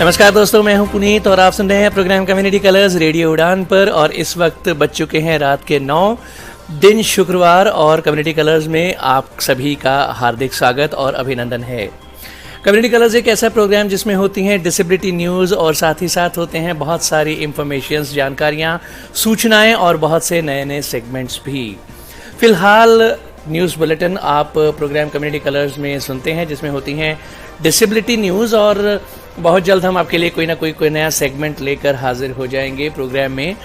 नमस्कार दोस्तों, मैं हूं पुनीत और आप सुन रहे हैं प्रोग्राम कम्युनिटी कलर्स रेडियो उड़ान पर। और इस वक्त बज चुके हैं रात के 9 दिन शुक्रवार और कम्युनिटी कलर्स में आप सभी का हार्दिक स्वागत और अभिनंदन है। कम्युनिटी कलर्स एक ऐसा प्रोग्राम जिसमें होती हैं डिसेबिलिटी न्यूज़ और साथ ही साथ होते हैं बहुत सारी इंफॉर्मेशंस, जानकारियाँ, सूचनाएँ और बहुत से नए नए सेगमेंट्स भी। फ़िलहाल न्यूज़ बुलेटिन आप प्रोग्राम कम्युनिटी कलर्स में सुनते हैं जिसमें होती हैं डिसेबिलिटी न्यूज़, और बहुत जल्द हम आपके लिए कोई ना कोई नया सेगमेंट लेकर हाजिर हो जाएंगे प्रोग्राम में।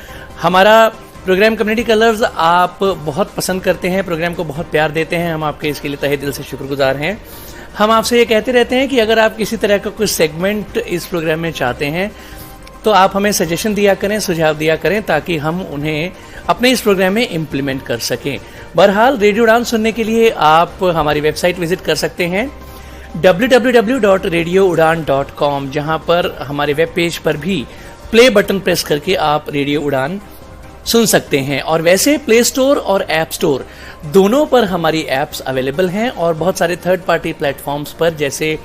हमारा प्रोग्राम कम्युनिटी कलर्स आप बहुत पसंद करते हैं, प्रोग्राम को बहुत प्यार देते हैं, हम आपके इसके लिए तहे दिल से शुक्रगुजार हैं। हम आपसे ये कहते रहते हैं कि अगर आप किसी तरह का कोई सेगमेंट इस प्रोग्राम में चाहते हैं तो आप हमें सजेशन दिया करें, सुझाव दिया करें, ताकि हम उन्हें अपने इस प्रोग्राम में इम्प्लीमेंट कर सकें। बहरहाल रेडियो उड़ान सुनने के लिए आप हमारी वेबसाइट विजिट कर सकते हैं www.radioudan.com, जहां पर हमारे वेब पेज पर भी प्ले बटन प्रेस करके आप रेडियो उड़ान सुन सकते हैं। और वैसे प्ले स्टोर और ऐप स्टोर दोनों पर हमारी ऐप्स अवेलेबल हैं और बहुत सारे थर्ड पार्टी प्लेटफॉर्म्स पर जैसे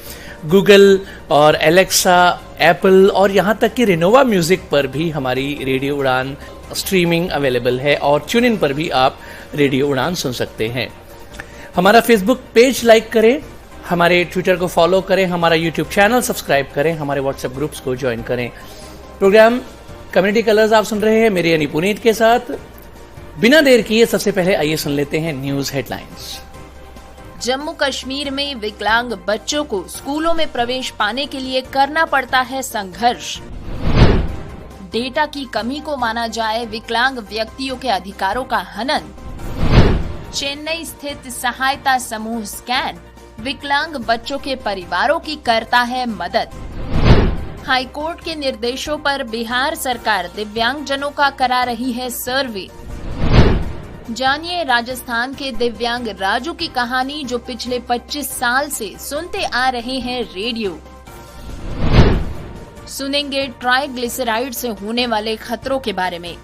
गूगल और एलेक्सा, एप्पल और यहाँ तक कि रिनोवा म्यूजिक पर भी हमारी रेडियो उड़ान स्ट्रीमिंग अवेलेबल है और ट्यून इन पर भी आप रेडियो उड़ान सुन सकते हैं। हमारा फेसबुक पेज लाइक करें, हमारे ट्विटर को फॉलो करें, हमारा यूट्यूब चैनल सब्सक्राइब करें, हमारे व्हाट्सएप ग्रुप्स को ज्वाइन करें। प्रोग्राम कम्युनिटी कलर्स आप सुन रहे हैं मेरे यानी पुनीत के साथ। बिना देर किए सबसे पहले आइए सुन लेते हैं न्यूज हेडलाइंस। जम्मू कश्मीर में विकलांग बच्चों को स्कूलों में प्रवेश पाने के लिए करना पड़ता है संघर्ष। डेटा की कमी को माना जाए विकलांग व्यक्तियों के अधिकारों का हनन। चेन्नई स्थित सहायता समूह स्कैन विकलांग बच्चों के परिवारों की करता है मदद। हाईकोर्ट के निर्देशों पर बिहार सरकार दिव्यांगजनों का करा रही है सर्वे। जानिए राजस्थान के दिव्यांग राजू की कहानी, जो पिछले 25 साल से सुनते आ रहे हैं रेडियो। सुनेंगे ट्राइग्लिसराइड से होने वाले खतरों के बारे में।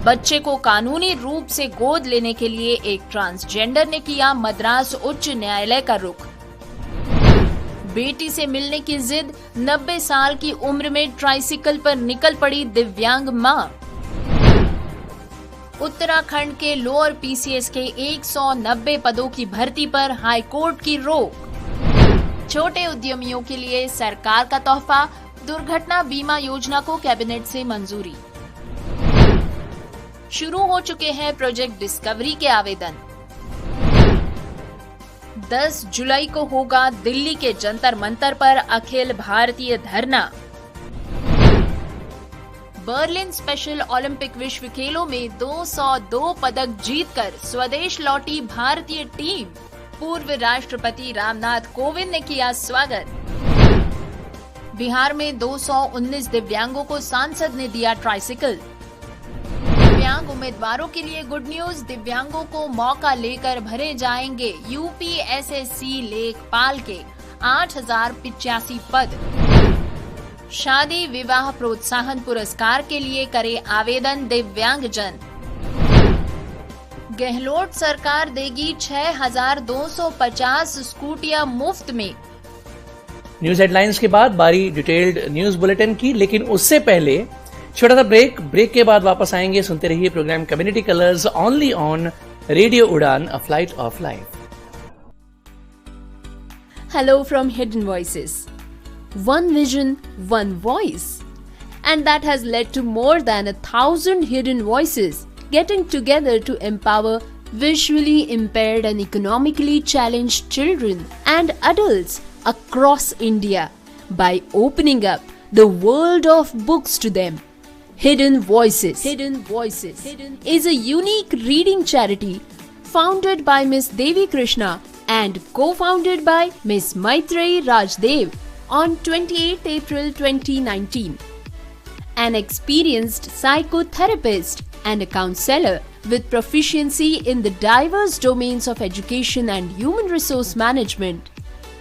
बच्चे को कानूनी रूप से गोद लेने के लिए एक ट्रांसजेंडर ने किया मद्रास उच्च न्यायालय का रुख। बेटी से मिलने की जिद, 90 साल की उम्र में ट्राइसिकल पर निकल पड़ी दिव्यांग मां। उत्तराखंड के लोअर पीसीएस के 190 पदों की भर्ती पर हाईकोर्ट की रोक। छोटे उद्यमियों के लिए सरकार का तोहफा, दुर्घटना बीमा योजना को कैबिनेट से मंजूरी। शुरू हो चुके हैं प्रोजेक्ट डिस्कवरी के आवेदन। 10 जुलाई को होगा दिल्ली के जंतर मंतर पर अखिल भारतीय धरना। बर्लिन स्पेशल ओलंपिक विश्व खेलों में 202 पदक जीतकर स्वदेश लौटी भारतीय टीम। पूर्व राष्ट्रपति रामनाथ कोविंद ने किया स्वागत। बिहार में 219 दिव्यांगों को सांसद ने दिया ट्राइसिकल। दिव्यांग उम्मीदवारों के लिए गुड न्यूज, दिव्यांगों को मौका लेकर भरे जाएंगे यूपीएसएससी लेखपाल के 8085 पद। शादी विवाह प्रोत्साहन पुरस्कार के लिए करे आवेदन दिव्यांगजन। गहलोत सरकार देगी 6250 स्कूटियां मुफ्त में। न्यूज हेडलाइंस के बाद बारी डिटेल्ड न्यूज बुलेटिन की, लेकिन उससे पहले छोटा सा ब्रेक के बाद वापस आएंगे। सुनते रहिए program community colours only on radio Udaan, a flight of life. Hello from Hidden Voices. One vision, one voice. And that has led to more than 1,000 hidden voices getting together to empower visually impaired and economically challenged children and adults across India by opening up the world of books to them. Hidden Voices is a unique reading charity founded by Miss Devi Krishna and co-founded by Miss Maitreyi Rajdev on 28 April 2019. An experienced psychotherapist and a counselor with proficiency in the diverse domains of education and human resource management,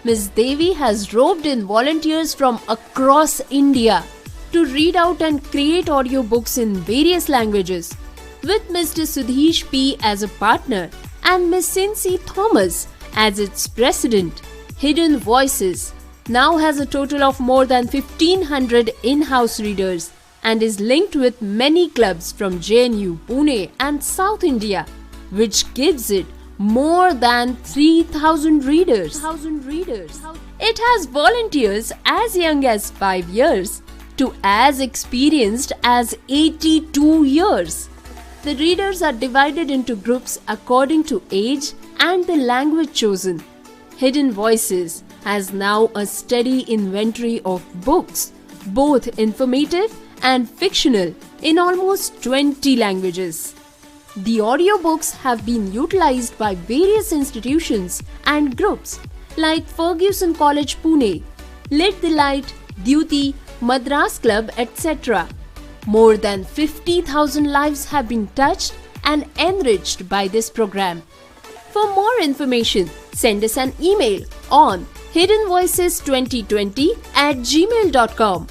Ms. Devi has roped in volunteers from across India to read out and create audiobooks in various languages, with Mr. Sudhish P. as a partner and Ms. Cincy Thomas as its president. Hidden Voices now has a total of more than 1,500 in-house readers and is linked with many clubs from JNU, Pune and South India, which gives it more than 3,000 readers. It has volunteers as young as 5 years to as experienced as 82 years. The readers are divided into groups according to age and the language chosen. Hidden Voices has now a steady inventory of books, both informative and fictional, in almost 20 languages. The audiobooks have been utilized by various institutions and groups like Fergusson College Pune, Lit the Light, Duty, Madras Club, etc. More than 50,000 lives have been touched and enriched by this program. For more information, send us an email on hiddenvoices2020@gmail.com.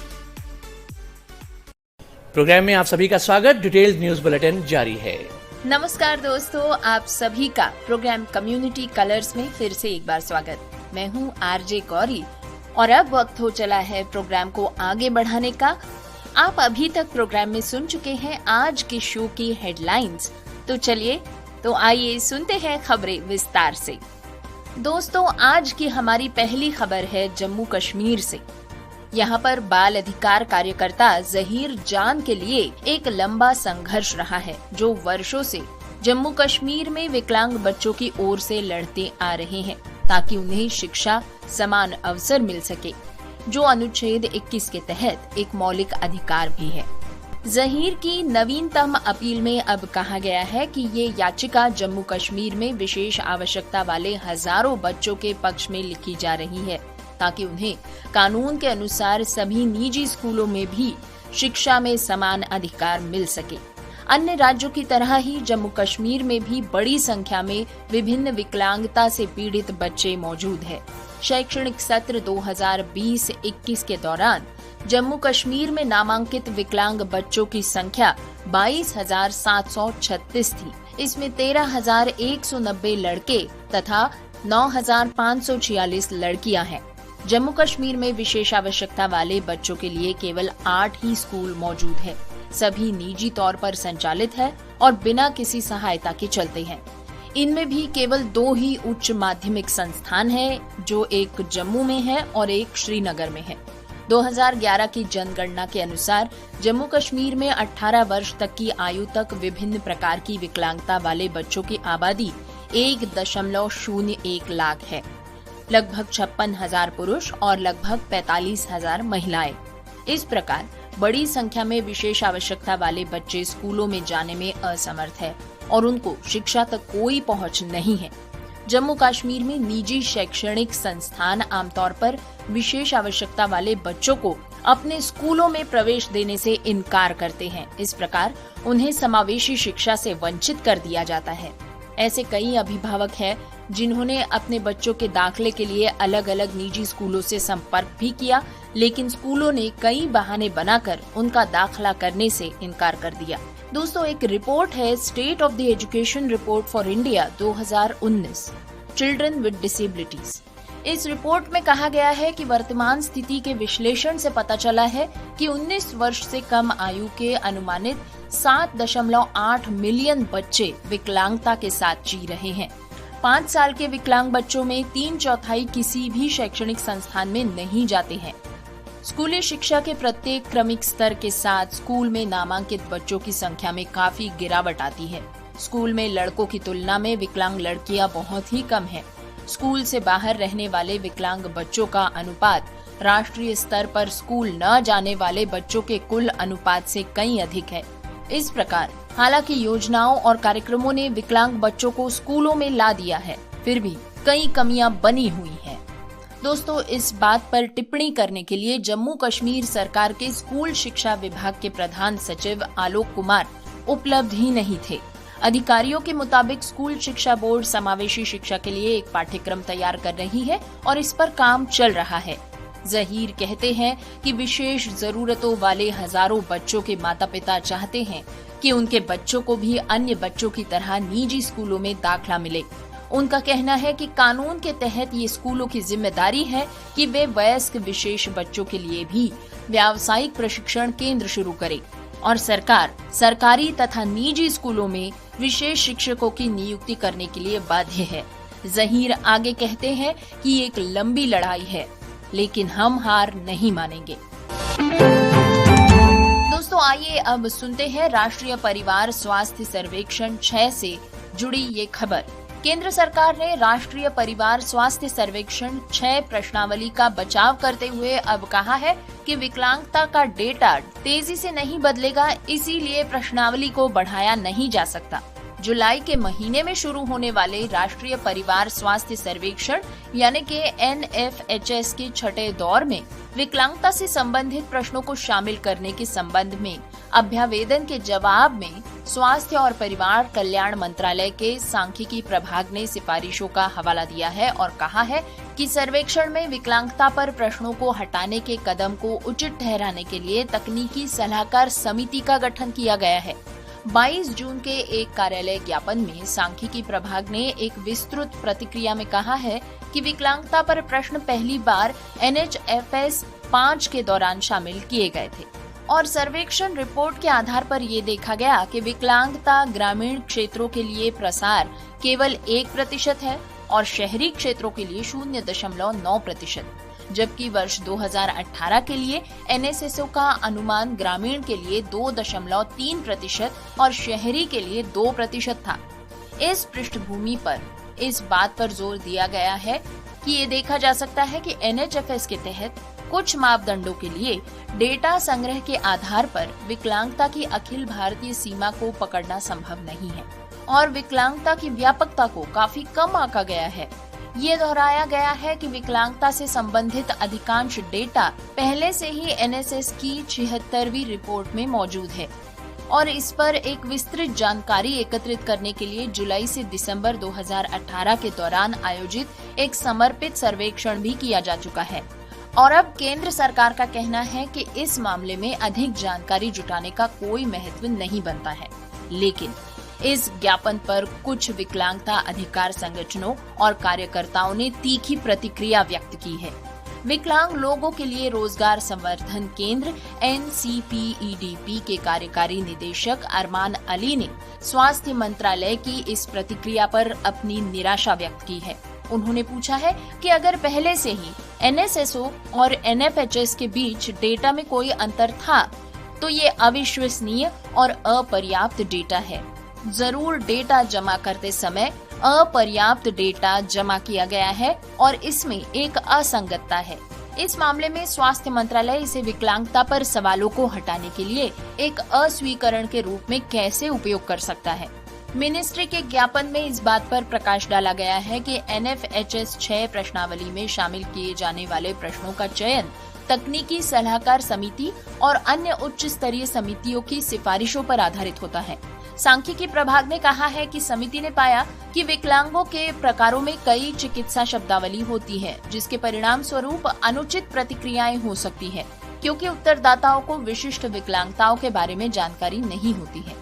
Programme में आप सभी का स्वागत। Detailed news bulletin जारी है। नमस्कार दोस्तों, आप सभी का प्रोग्राम कम्युनिटी कलर्स में फिर से एक बार स्वागत। मैं हूं आरजे गौरी और अब वक्त हो चला है प्रोग्राम को आगे बढ़ाने का। आप अभी तक प्रोग्राम में सुन चुके हैं आज के शो की हेडलाइंस, तो आइए सुनते हैं खबरें विस्तार से। दोस्तों, आज की हमारी पहली खबर है जम्मू कश्मीर से। यहाँ पर बाल अधिकार कार्यकर्ता जहीर जान के लिए एक लंबा संघर्ष रहा है, जो वर्षों से जम्मू कश्मीर में विकलांग बच्चों की ओर से लड़ते आ रहे हैं ताकि उन्हें शिक्षा समान अवसर मिल सके, जो अनुच्छेद 21 के तहत एक मौलिक अधिकार भी है। जहीर की नवीनतम अपील में अब कहा गया है कि ये याचिका जम्मू कश्मीर में विशेष आवश्यकता वाले हजारों बच्चों के पक्ष में लिखी जा रही है ताकि उन्हें कानून के अनुसार सभी निजी स्कूलों में भी शिक्षा में समान अधिकार मिल सके। अन्य राज्यों की तरह ही जम्मू कश्मीर में भी बड़ी संख्या में विभिन्न विकलांगता से पीड़ित बच्चे मौजूद हैं। शैक्षणिक सत्र 2020-21 के दौरान जम्मू कश्मीर में नामांकित विकलांग बच्चों की संख्या 22,736 थी। इसमें 13,190 लड़के तथा 9,546 लड़कियां हैं। जम्मू कश्मीर में विशेष आवश्यकता वाले बच्चों के लिए केवल 8 ही स्कूल मौजूद है। सभी निजी तौर पर संचालित है और बिना किसी सहायता के चलते हैं। इनमें भी केवल 2 ही उच्च माध्यमिक संस्थान है, जो एक जम्मू में है और एक श्रीनगर में है। 2011 की जनगणना के अनुसार जम्मू कश्मीर में 18 वर्ष तक की आयु तक विभिन्न प्रकार की विकलांगता वाले बच्चों की आबादी 1.01 लाख है। लगभग 56,000 पुरुष और लगभग 45,000 महिलाएं। इस प्रकार बड़ी संख्या में विशेष आवश्यकता वाले बच्चे स्कूलों में जाने में असमर्थ है और उनको शिक्षा तक कोई पहुंच नहीं है। जम्मू कश्मीर में निजी शैक्षणिक संस्थान आमतौर पर विशेष आवश्यकता वाले बच्चों को अपने स्कूलों में प्रवेश देने से इनकार करते हैं। इस प्रकार उन्हें समावेशी शिक्षा से वंचित कर दिया जाता है। ऐसे कई अभिभावक हैं जिन्होंने अपने बच्चों के दाखिले के लिए अलग अलग निजी स्कूलों से संपर्क भी किया, लेकिन स्कूलों ने कई बहाने बनाकर उनका दाखिला करने से इनकार कर दिया। दोस्तों, एक रिपोर्ट है state of the education report for India 2019, children with disabilities. इस रिपोर्ट में कहा गया है कि वर्तमान स्थिति के विश्लेषण से पता चला है कि 19 वर्ष से कम आयु के अनुमानित 7.8 मिलियन बच्चे विकलांगता के साथ जी रहे हैं। 5 साल के विकलांग बच्चों में 3/4 किसी भी शैक्षणिक संस्थान में नहीं जाते हैं। स्कूली शिक्षा के प्रत्येक क्रमिक स्तर के साथ स्कूल में नामांकित बच्चों की संख्या में काफी गिरावट आती है। स्कूल में लड़कों की तुलना में विकलांग लड़कियां बहुत ही कम हैं। स्कूल से बाहर रहने वाले विकलांग बच्चों का अनुपात राष्ट्रीय स्तर पर स्कूल न जाने वाले बच्चों के कुल अनुपात से कहीं अधिक है। इस प्रकार हालांकि योजनाओं और कार्यक्रमों ने विकलांग बच्चों को स्कूलों में ला दिया है, फिर भी कई कमियां बनी हुई हैं। दोस्तों, इस बात पर टिप्पणी करने के लिए जम्मू कश्मीर सरकार के स्कूल शिक्षा विभाग के प्रधान सचिव आलोक कुमार उपलब्ध ही नहीं थे। अधिकारियों के मुताबिक स्कूल शिक्षा बोर्ड समावेशी शिक्षा के लिए एक पाठ्यक्रम तैयार कर रही है और इस पर काम चल रहा है। जहीर कहते हैं कि विशेष जरूरतों वाले हजारों बच्चों के माता पिता चाहते हैं कि उनके बच्चों को भी अन्य बच्चों की तरह निजी स्कूलों में दाखिला मिले। उनका कहना है कि कानून के तहत ये स्कूलों की जिम्मेदारी है कि वे वयस्क विशेष बच्चों के लिए भी व्यावसायिक प्रशिक्षण केंद्र शुरू करे और सरकार सरकारी तथा निजी स्कूलों में विशेष शिक्षकों की नियुक्ति करने के लिए बाध्य है। जहीर आगे कहते हैं कि ये एक लंबी लड़ाई है, लेकिन हम हार नहीं मानेंगे। दोस्तों आइए अब सुनते हैं राष्ट्रीय परिवार स्वास्थ्य सर्वेक्षण 6 से जुड़ी ये खबर। केंद्र सरकार ने राष्ट्रीय परिवार स्वास्थ्य सर्वेक्षण 6 प्रश्नावली का बचाव करते हुए अब कहा है कि विकलांगता का डेटा तेजी से नहीं बदलेगा, इसीलिए प्रश्नावली को बढ़ाया नहीं जा सकता। जुलाई के महीने में शुरू होने वाले राष्ट्रीय परिवार स्वास्थ्य सर्वेक्षण यानी कि NFHS के छठे दौर में विकलांगता से संबंधित प्रश्नों को शामिल करने के संबंध में अभ्यावेदन के जवाब में स्वास्थ्य और परिवार कल्याण मंत्रालय के सांख्यिकी प्रभाग ने सिफारिशों का हवाला दिया है और कहा है कि सर्वेक्षण में विकलांगता पर प्रश्नों को हटाने के कदम को उचित ठहराने के लिए तकनीकी सलाहकार समिति का गठन किया गया है। 22 जून के एक कार्यालय ज्ञापन में सांख्यिकी प्रभाग ने एक विस्तृत प्रतिक्रिया में कहा है कि विकलांगता पर प्रश्न पहली बार NHFS 5 के दौरान शामिल किए गए थे और सर्वेक्षण रिपोर्ट के आधार पर ये देखा गया कि विकलांगता ग्रामीण क्षेत्रों के लिए प्रसार केवल 1% है और शहरी क्षेत्रों के लिए 0.9%, जबकि वर्ष 2018 के लिए NSSO का अनुमान ग्रामीण के लिए 2.3% और शहरी के लिए 2% था। इस पृष्ठभूमि पर इस बात पर जोर दिया गया है कि ये देखा जा सकता है कि NHFS के तहत कुछ मापदंडों के लिए डेटा संग्रह के आधार पर विकलांगता की अखिल भारतीय सीमा को पकड़ना संभव नहीं है और विकलांगता की व्यापकता को काफी कम आंका गया है। ये दोहराया गया है कि विकलांगता से संबंधित अधिकांश डेटा पहले से ही NSS की 76वीं रिपोर्ट में मौजूद है और इस पर एक विस्तृत जानकारी एकत्रित करने के लिए जुलाई से दिसंबर 2018 के दौरान आयोजित एक समर्पित सर्वेक्षण भी किया जा चुका है और अब केंद्र सरकार का कहना है कि इस मामले में अधिक जानकारी जुटाने का कोई महत्व नहीं बनता है। लेकिन इस ज्ञापन पर कुछ विकलांगता अधिकार संगठनों और कार्यकर्ताओं ने तीखी प्रतिक्रिया व्यक्त की है। विकलांग लोगों के लिए रोजगार संवर्धन केंद्र NCPEDP के कार्यकारी निदेशक अरमान अली ने स्वास्थ्य मंत्रालय की इस प्रतिक्रिया पर अपनी निराशा व्यक्त की है। उन्होंने पूछा है कि अगर पहले से ही NSSO और NFHS के बीच डेटा में कोई अंतर था तो ये अविश्वसनीय और अपर्याप्त डेटा है। जरूर डेटा जमा करते समय अपर्याप्त डेटा जमा किया गया है और इसमें एक असंगतता है। इस मामले में स्वास्थ्य मंत्रालय इसे विकलांगता पर सवालों को हटाने के लिए एक अस्वीकरण के रूप में कैसे उपयोग कर सकता है। मिनिस्ट्री के ज्ञापन में इस बात पर प्रकाश डाला गया है कि NFHS 6 प्रश्नावली में शामिल किए जाने वाले प्रश्नों का चयन तकनीकी सलाहकार समिति और अन्य उच्च स्तरीय समितियों की सिफारिशों पर आधारित होता है। सांख्यिकी प्रभाग ने कहा है कि समिति ने पाया कि विकलांगों के प्रकारों में कई चिकित्सा शब्दावली होती है, जिसके परिणाम स्वरूप अनुचित प्रतिक्रियाएं हो सकती है, क्योंकि उत्तरदाताओं को विशिष्ट विकलांगताओं के बारे में जानकारी नहीं होती है।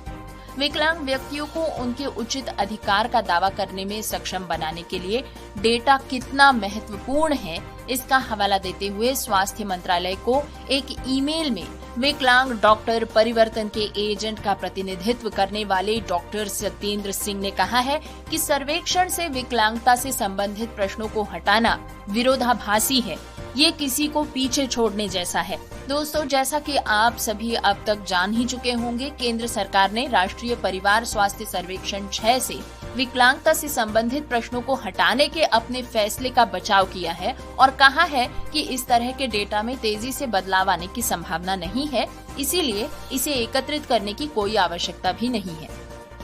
विकलांग व्यक्तियों को उनके उचित अधिकार का दावा करने में सक्षम बनाने के लिए डेटा कितना महत्वपूर्ण है, इसका हवाला देते हुए स्वास्थ्य मंत्रालय को एक ईमेल में विकलांग डॉक्टर परिवर्तन के एजेंट का प्रतिनिधित्व करने वाले डॉक्टर सत्येंद्र सिंह ने कहा है कि सर्वेक्षण से विकलांगता से संबंधित प्रश्नों को हटाना विरोधाभासी है, ये किसी को पीछे छोड़ने जैसा है। दोस्तों, जैसा कि आप सभी अब तक जान ही चुके होंगे, केंद्र सरकार ने राष्ट्रीय परिवार स्वास्थ्य सर्वेक्षण 6 से विकलांगता से संबंधित प्रश्नों को हटाने के अपने फैसले का बचाव किया है और कहा है कि इस तरह के डेटा में तेजी से बदलाव आने की संभावना नहीं है, इसीलिए इसे एकत्रित करने की कोई आवश्यकता भी नहीं है।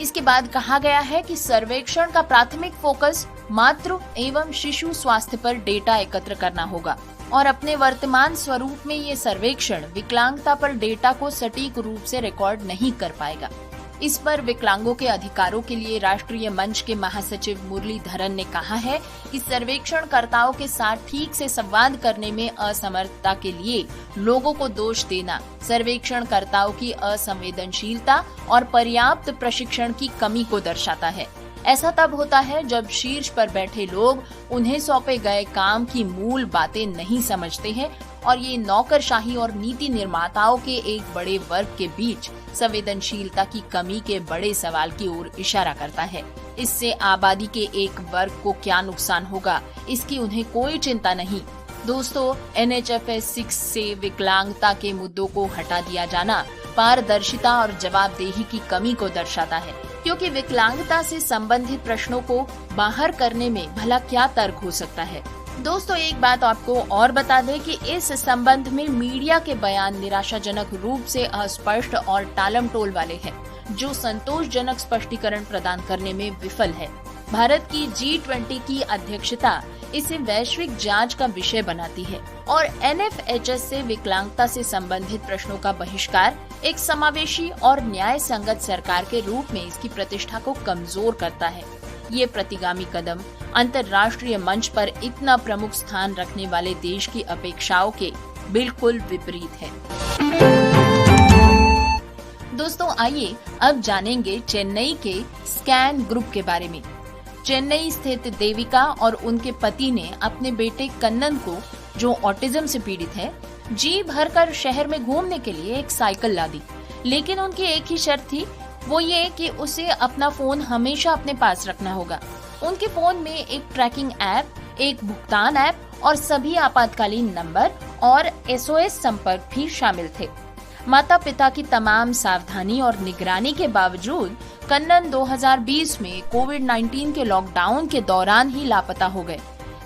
इसके बाद कहा गया है कि सर्वेक्षण का प्राथमिक फोकस मातृ एवं शिशु स्वास्थ्य पर डेटा एकत्र करना होगा और अपने वर्तमान स्वरूप में ये सर्वेक्षण विकलांगता पर डेटा को सटीक रूप से रिकॉर्ड नहीं कर पाएगा। इस पर विकलांगों के अधिकारों के लिए राष्ट्रीय मंच के महासचिव मुरलीधरन ने कहा है कि सर्वेक्षणकर्ताओं के साथ ठीक से संवाद करने में असमर्थता के लिए लोगों को दोष देना सर्वेक्षणकर्ताओं की असंवेदनशीलता और पर्याप्त प्रशिक्षण की कमी को दर्शाता है। ऐसा तब होता है जब शीर्ष पर बैठे लोग उन्हें सौंपे गए काम की मूल बातें नहीं समझते हैं और ये नौकरशाही और नीति निर्माताओं के एक बड़े वर्ग के बीच संवेदनशीलता की कमी के बड़े सवाल की ओर इशारा करता है। इससे आबादी के एक वर्ग को क्या नुकसान होगा, इसकी उन्हें कोई चिंता नहीं। दोस्तों, NHFS 6 से विकलांगता के मुद्दों को हटा दिया जाना पारदर्शिता और जवाबदेही की कमी को दर्शाता है, क्योंकि विकलांगता से संबंधित प्रश्नों को बाहर करने में भला क्या तर्क हो सकता है। दोस्तों, एक बात आपको और बता दें कि इस संबंध में मीडिया के बयान निराशाजनक रूप से अस्पष्ट और टालमटोल वाले हैं, जो संतोषजनक स्पष्टीकरण प्रदान करने में विफल है। भारत की G20 की अध्यक्षता इसे वैश्विक जांच का विषय बनाती है और NFHS से विकलांगता से संबंधित प्रश्नों का बहिष्कार एक समावेशी और न्याय संगत सरकार के रूप में इसकी प्रतिष्ठा को कमजोर करता है। ये प्रतिगामी कदम अंतर्राष्ट्रीय मंच पर इतना प्रमुख स्थान रखने वाले देश की अपेक्षाओं के बिल्कुल विपरीत है। दोस्तों, आइए अब जानेंगे चेन्नई के स्कैन ग्रुप के बारे में। चेन्नई स्थित देविका और उनके पति ने अपने बेटे कन्नन को, जो ऑटिज्म से पीड़ित है, जी भरकर शहर में घूमने के लिए एक साइकिल ला दी। लेकिन उनकी एक ही शर्त थी, वो ये कि उसे अपना फोन हमेशा अपने पास रखना होगा। उनके फोन में एक ट्रैकिंग ऐप, एक भुगतान ऐप और सभी आपातकालीन नंबर और SOS संपर्क भी शामिल थे। माता पिता की तमाम सावधानी और निगरानी के बावजूद कन्नन 2020 में कोविड-19 के लॉकडाउन के दौरान ही लापता हो गए।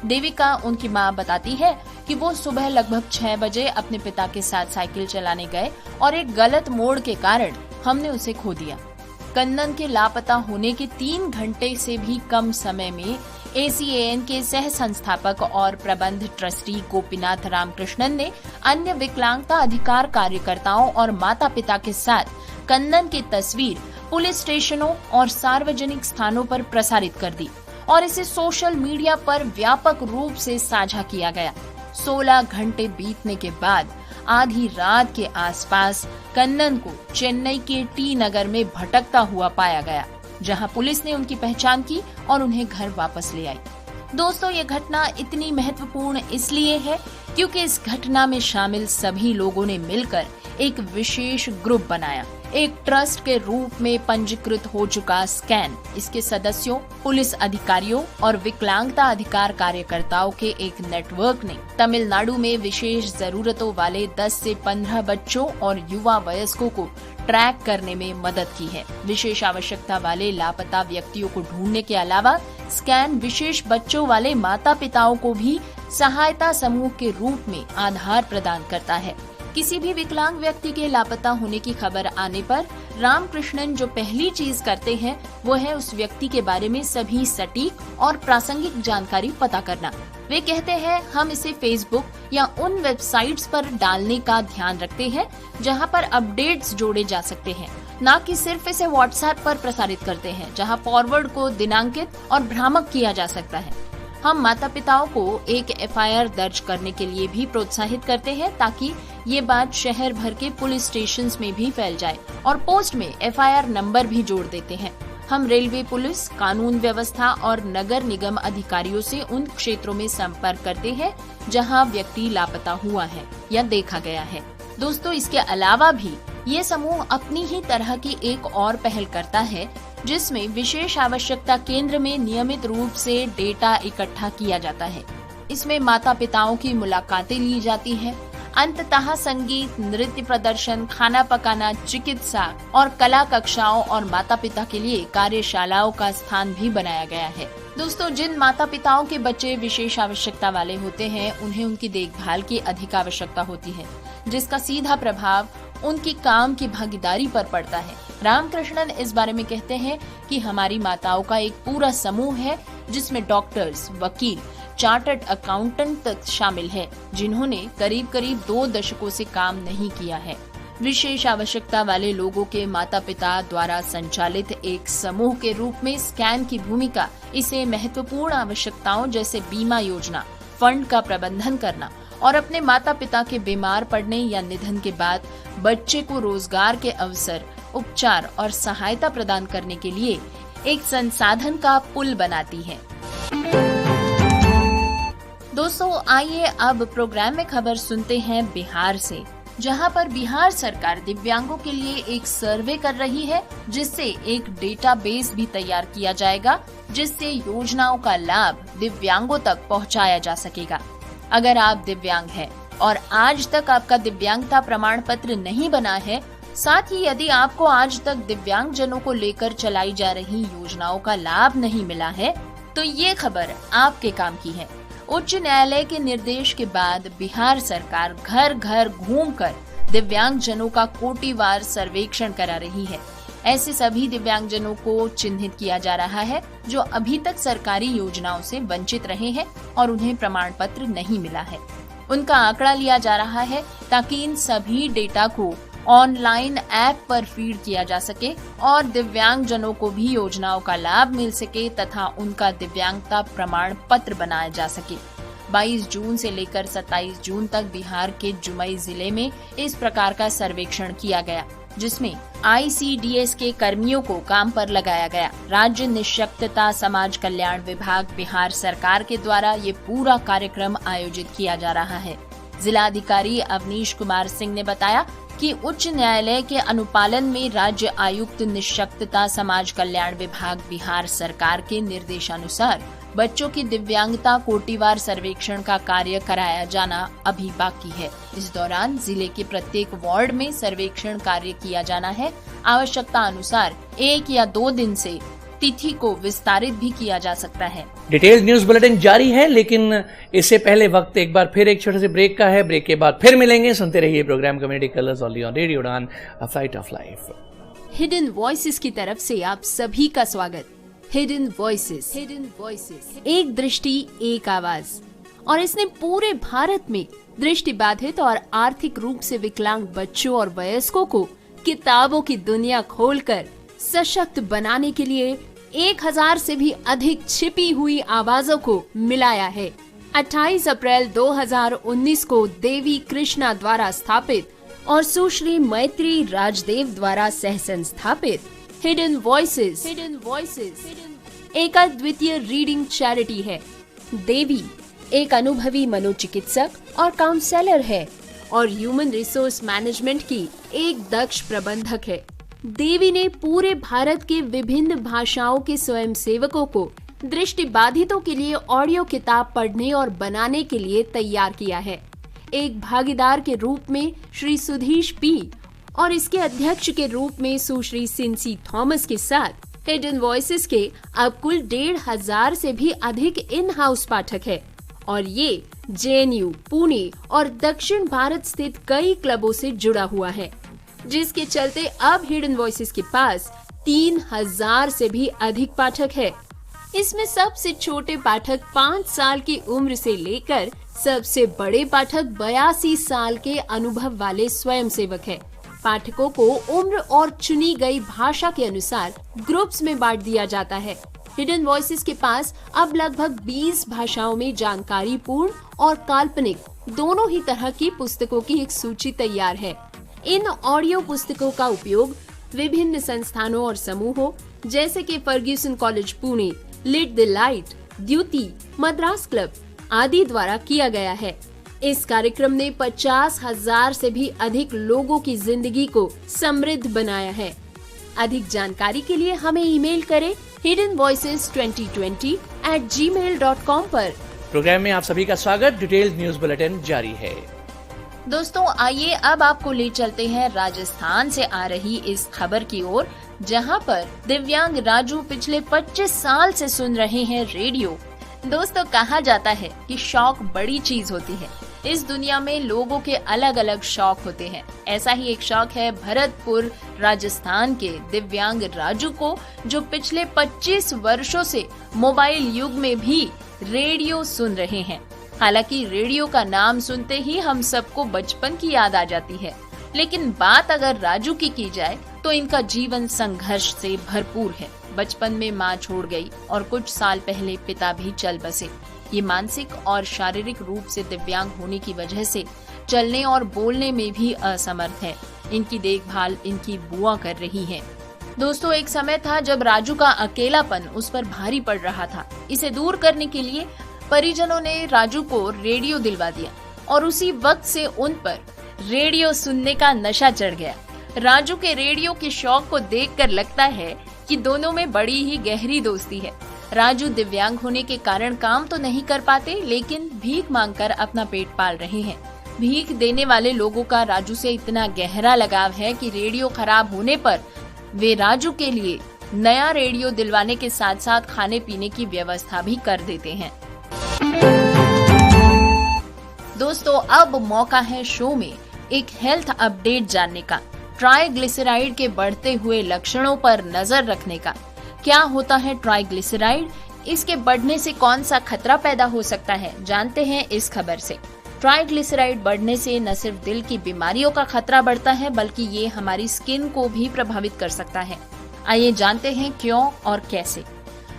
देविका, उनकी मां, बताती है कि वो सुबह लगभग 6 बजे अपने पिता के साथ साइकिल चलाने गए और एक गलत मोड़ के कारण हमने उसे खो दिया। कन्नन के लापता होने के 3 घंटे से भी कम समय में ACAN के सह संस्थापक और प्रबंध ट्रस्टी गोपीनाथ रामकृष्णन ने अन्य विकलांगता अधिकार कार्यकर्ताओं और माता पिता के साथ कन्नन की तस्वीर पुलिस स्टेशनों और सार्वजनिक स्थानों पर प्रसारित कर दी और इसे सोशल मीडिया पर व्यापक रूप से साझा किया गया। 16 घंटे बीतने के बाद आधी रात के आसपास कन्नन को चेन्नई के टी नगर में भटकता हुआ पाया गया, जहां पुलिस ने उनकी पहचान की और उन्हें घर वापस ले आई। दोस्तों, ये घटना इतनी महत्वपूर्ण इसलिए है क्योंकि इस घटना में शामिल सभी लोगों ने मिलकर एक विशेष ग्रुप बनाया। एक ट्रस्ट के रूप में पंजीकृत हो चुका स्कैन, इसके सदस्यों, पुलिस अधिकारियों और विकलांगता अधिकार कार्यकर्ताओं के एक नेटवर्क ने तमिलनाडु में विशेष जरूरतों वाले 10 से 15 बच्चों और युवा वयस्कों को ट्रैक करने में मदद की है। विशेष आवश्यकता वाले लापता व्यक्तियों को ढूंढने के अलावा स्कैन विशेष बच्चों वाले माता पिताओं को भी सहायता समूह के रूप में आधार प्रदान करता है। किसी भी विकलांग व्यक्ति के लापता होने की खबर आने पर रामकृष्णन जो पहली चीज करते हैं वो है उस व्यक्ति के बारे में सभी सटीक और प्रासंगिक जानकारी पता करना। वे कहते हैं, हम इसे फेसबुक या उन वेबसाइट्स पर डालने का ध्यान रखते हैं जहां पर अपडेट्स जोड़े जा सकते हैं, न कि सिर्फ इसे व्हाट्सएप पर प्रसारित करते हैं जहां फॉरवर्ड को दिनांकित और भ्रामक किया जा सकता है। हम माता पिताओं को एक FIR दर्ज करने के लिए भी प्रोत्साहित करते हैं ताकि ये बात शहर भर के पुलिस स्टेशंस में भी फैल जाए और पोस्ट में FIR नंबर भी जोड़ देते हैं। हम रेलवे पुलिस, कानून व्यवस्था और नगर निगम अधिकारियों से उन क्षेत्रों में संपर्क करते हैं जहां व्यक्ति लापता हुआ है या देखा गया है। दोस्तों, इसके अलावा भी ये समूह अपनी ही तरह की एक और पहल करता है जिसमें विशेष आवश्यकता केंद्र में नियमित रूप से डेटा इकट्ठा किया जाता है। इसमें माता पिताओं की मुलाकातें ली जाती है। अंततः संगीत, नृत्य प्रदर्शन, खाना पकाना, चिकित्सा और कला कक्षाओं और माता पिता के लिए कार्यशालाओं का स्थान भी बनाया गया है। दोस्तों, जिन माता पिताओं के बच्चे विशेष आवश्यकता वाले होते हैं उन्हें उनकी देखभाल की अधिक आवश्यकता होती है, जिसका सीधा प्रभाव उनकी काम की भागीदारी पर पड़ता है। रामकृष्णन इस बारे में कहते हैं कि हमारी माताओं का एक पूरा समूह है जिसमें डॉक्टर्स, वकील, चार्टर्ड अकाउंटेंट तक शामिल है, जिन्होंने करीब करीब 2 दशकों से काम नहीं किया है। विशेष आवश्यकता वाले लोगों के माता पिता द्वारा संचालित एक समूह के रूप में स्कैन की भूमिका इसे महत्वपूर्ण आवश्यकताओं जैसे बीमा योजना, फंड का प्रबंधन करना और अपने माता पिता के बीमार पड़ने या निधन के बाद बच्चे को रोजगार के अवसर, उपचार और सहायता प्रदान करने के लिए एक संसाधन का पुल बनाती है। दोस्तों, आइए अब प्रोग्राम में खबर सुनते हैं बिहार से, जहां पर बिहार सरकार दिव्यांगों के लिए एक सर्वे कर रही है, जिससे एक डेटाबेस भी तैयार किया जाएगा, जिससे योजनाओं का लाभ दिव्यांगों तक पहुंचाया जा सकेगा। अगर आप दिव्यांग हैं और आज तक आपका दिव्यांगता प्रमाण पत्र नहीं बना है, साथ ही यदि आपको आज तक दिव्यांग जनों को लेकर चलाई जा रही योजनाओं का लाभ नहीं मिला है, तो ये खबर आपके काम की है। उच्च न्यायालय के निर्देश के बाद बिहार सरकार घर घर घूमकर दिव्यांग जनों का कोटिवार सर्वेक्षण करा रही है। ऐसे सभी दिव्यांग जनों को चिन्हित किया जा रहा है जो अभी तक सरकारी योजनाओं से वंचित रहे हैं और उन्हें प्रमाण पत्र नहीं मिला है। उनका आंकड़ा लिया जा रहा है ताकि इन सभी डेटा को ऑनलाइन ऐप पर फीड किया जा सके और दिव्यांग जनों को भी योजनाओं का लाभ मिल सके तथा उनका दिव्यांगता प्रमाण पत्र बनाया जा सके। 22 जून से लेकर 27 जून तक बिहार के जुमई जिले में इस प्रकार का सर्वेक्षण किया गया, जिसमें ICDS के कर्मियों को काम पर लगाया गया। राज्य निःशक्तता समाज कल्याण विभाग बिहार सरकार के द्वारा ये पूरा कार्यक्रम आयोजित किया जा रहा है। जिलाधिकारी अवनीश कुमार सिंह ने बताया कि उच्च न्यायालय के अनुपालन में राज्य आयुक्त निःशक्तता समाज कल्याण विभाग बिहार सरकार के निर्देशानुसार बच्चों की दिव्यांगता कोटिवार सर्वेक्षण का कार्य कराया जाना अभी बाकी है। इस दौरान जिले के प्रत्येक वार्ड में सर्वेक्षण कार्य किया जाना है। आवश्यकता अनुसार 1 या 2 दिन से तिथि को विस्तारित भी किया जा सकता है। डिटेल न्यूज बुलेटिन जारी है, लेकिन इससे पहले वक्त एक बार फिर एक छोटे से ब्रेक का है। ब्रेक के बाद फिर मिलेंगे। सुनते रहिए program community colours only on radio Udaan, a flight of life. Hidden voices की तरफ से आप सभी का स्वागत। हिडन वॉइसेस, एक दृष्टि एक आवाज, और इसने पूरे भारत में दृष्टि बाधित और आर्थिक रूप से विकलांग बच्चों और वयस्कों को किताबों की दुनिया खोलकर सशक्त बनाने के लिए 1000 से भी अधिक छिपी हुई आवाजों को मिलाया है। 28 अप्रैल 2019 को देवी कृष्णा द्वारा स्थापित और सुश्री मैत्री राजदेव द्वारा सह संस्थापित हिडन वॉइसेस एक अद्वितीय रीडिंग चैरिटी है। देवी एक अनुभवी मनोचिकित्सक और काउंसलर है और ह्यूमन रिसोर्स मैनेजमेंट की एक दक्ष प्रबंधक है। देवी ने पूरे भारत के विभिन्न भाषाओं के स्वयंसेवकों को दृष्टिबाधितों के लिए ऑडियो किताब पढ़ने और बनाने के लिए तैयार किया है। एक भागीदार के रूप में श्री सुधीश पी और इसके अध्यक्ष के रूप में सुश्री सिंसी थॉमस के साथ हिडन वॉइसेस के अब कुल 1500 से भी अधिक इन हाउस पाठक है और ये JNU, पुणे और दक्षिण भारत स्थित कई क्लबों से जुड़ा हुआ है, जिसके चलते अब हिडन वॉइसेस के पास 3000 से भी अधिक पाठक है। इसमें सबसे छोटे पाठक 5 साल की उम्र से लेकर सबसे बड़े पाठक 82 साल के अनुभव वाले स्वयंसेवक है। पाठकों को उम्र और चुनी गई भाषा के अनुसार ग्रुप्स में बांट दिया जाता है। हिडन वॉइसेस के पास अब लगभग 20 भाषाओं में जानकारी पूर्ण और काल्पनिक दोनों ही तरह की पुस्तकों की एक सूची तैयार है। इन ऑडियो पुस्तकों का उपयोग विभिन्न संस्थानों और समूहों जैसे कि Ferguson college Pune, lit the light, Dyuti, Madras club आदि द्वारा किया गया है। इस कार्यक्रम ने 50,000 से भी अधिक लोगों की जिंदगी को समृद्ध बनाया है। अधिक जानकारी के लिए हमें ईमेल करें hiddenvoices2020@gmail.com पर। प्रोग्राम में आप सभी का स्वागत। डिटेल्ड न्यूज बुलेटिन जारी है। दोस्तों, आइए अब आपको ले चलते हैं राजस्थान से आ रही इस खबर की ओर, जहां पर दिव्यांग राजू पिछले 25 साल से सुन रहे हैं रेडियो। दोस्तों, कहा जाता है कि शौक बड़ी चीज होती है। इस दुनिया में लोगों के अलग अलग शौक होते हैं। ऐसा ही एक शौक है भरतपुर राजस्थान के दिव्यांग राजू को, जो पिछले 25 वर्षों से मोबाइल युग में भी रेडियो सुन रहे हैं। हालांकि रेडियो का नाम सुनते ही हम सबको बचपन की याद आ जाती है, लेकिन बात अगर राजू की जाए तो इनका जीवन संघर्ष से भरपूर है। बचपन में माँ छोड़ गई और कुछ साल पहले पिता भी चल बसे। ये मानसिक और शारीरिक रूप से दिव्यांग होने की वजह से चलने और बोलने में भी असमर्थ है। इनकी देखभाल इनकी बुआ कर रही है। दोस्तों, एक समय था जब राजू का अकेलापन उस पर भारी पड़ रहा था। इसे दूर करने के लिए परिजनों ने राजू को रेडियो दिलवा दिया और उसी वक्त से उन पर रेडियो सुनने का नशा चढ़ गया। राजू के रेडियो के शौक को देखकर लगता है कि दोनों में बड़ी ही गहरी दोस्ती है। राजू दिव्यांग होने के कारण काम तो नहीं कर पाते, लेकिन भीख मांगकर अपना पेट पाल रहे हैं। भीख देने वाले लोगों का राजू से इतना गहरा लगाव है कि रेडियो खराब होने पर वे राजू के लिए नया रेडियो दिलवाने के साथ साथ खाने पीने की व्यवस्था भी कर देते हैं। दोस्तों, अब मौका है शो में एक हेल्थ अपडेट जानने का, ट्राइग्लिसराइड के बढ़ते हुए लक्षणों पर नजर रखने का। क्या होता है ट्राइग्लिसराइड, इसके बढ़ने से कौन सा खतरा पैदा हो सकता है, जानते हैं इस खबर से। ट्राइग्लिसराइड बढ़ने से न सिर्फ दिल की बीमारियों का खतरा बढ़ता है, बल्कि ये हमारी स्किन को भी प्रभावित कर सकता है। आइए जानते हैं क्यों और कैसे।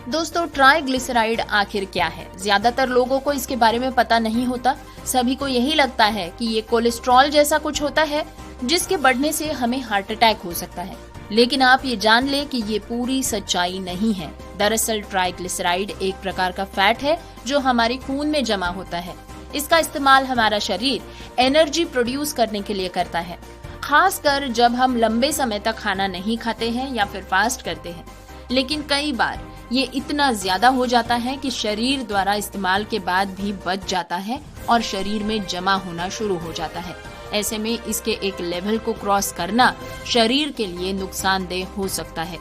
दोस्तों, ट्राइग्लिसराइड आखिर क्या है? ज्यादातर लोगों को इसके बारे में पता नहीं होता। सभी को यही लगता है कि ये कोलेस्ट्रॉल जैसा कुछ होता है जिसके बढ़ने से हमें हार्ट अटैक हो सकता है, लेकिन आप ये जान ले कि ये पूरी सच्चाई नहीं है। दरअसल ट्राइग्लिसराइड एक प्रकार का फैट है जो हमारे खून में जमा होता है। इसका इस्तेमाल हमारा शरीर एनर्जी प्रोड्यूस करने के लिए करता है, खासकर जब हम लंबे समय तक खाना नहीं खाते हैं या फिर फास्ट करते हैं। लेकिन कई बार ये इतना ज्यादा हो जाता है कि शरीर द्वारा इस्तेमाल के बाद भी बच जाता है और शरीर में जमा होना शुरू हो जाता है। ऐसे में इसके एक लेवल को क्रॉस करना शरीर के लिए नुकसानदेह हो सकता है।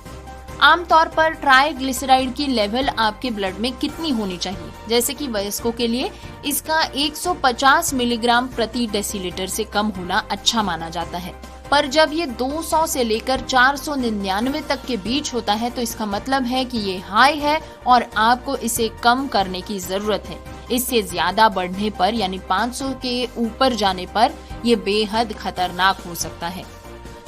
आमतौर पर ट्राइग्लिसराइड की लेवल आपके ब्लड में कितनी होनी चाहिए? जैसे कि वयस्कों के लिए इसका 150 मिलीग्राम प्रति डेसीलीटर से कम होना अच्छा माना जाता है, पर जब ये 200 से लेकर 499 तक के बीच होता है तो इसका मतलब है कि ये हाई है और आपको इसे कम करने की जरूरत है। इससे ज्यादा बढ़ने पर यानी 500 के ऊपर जाने पर ये बेहद खतरनाक हो सकता है।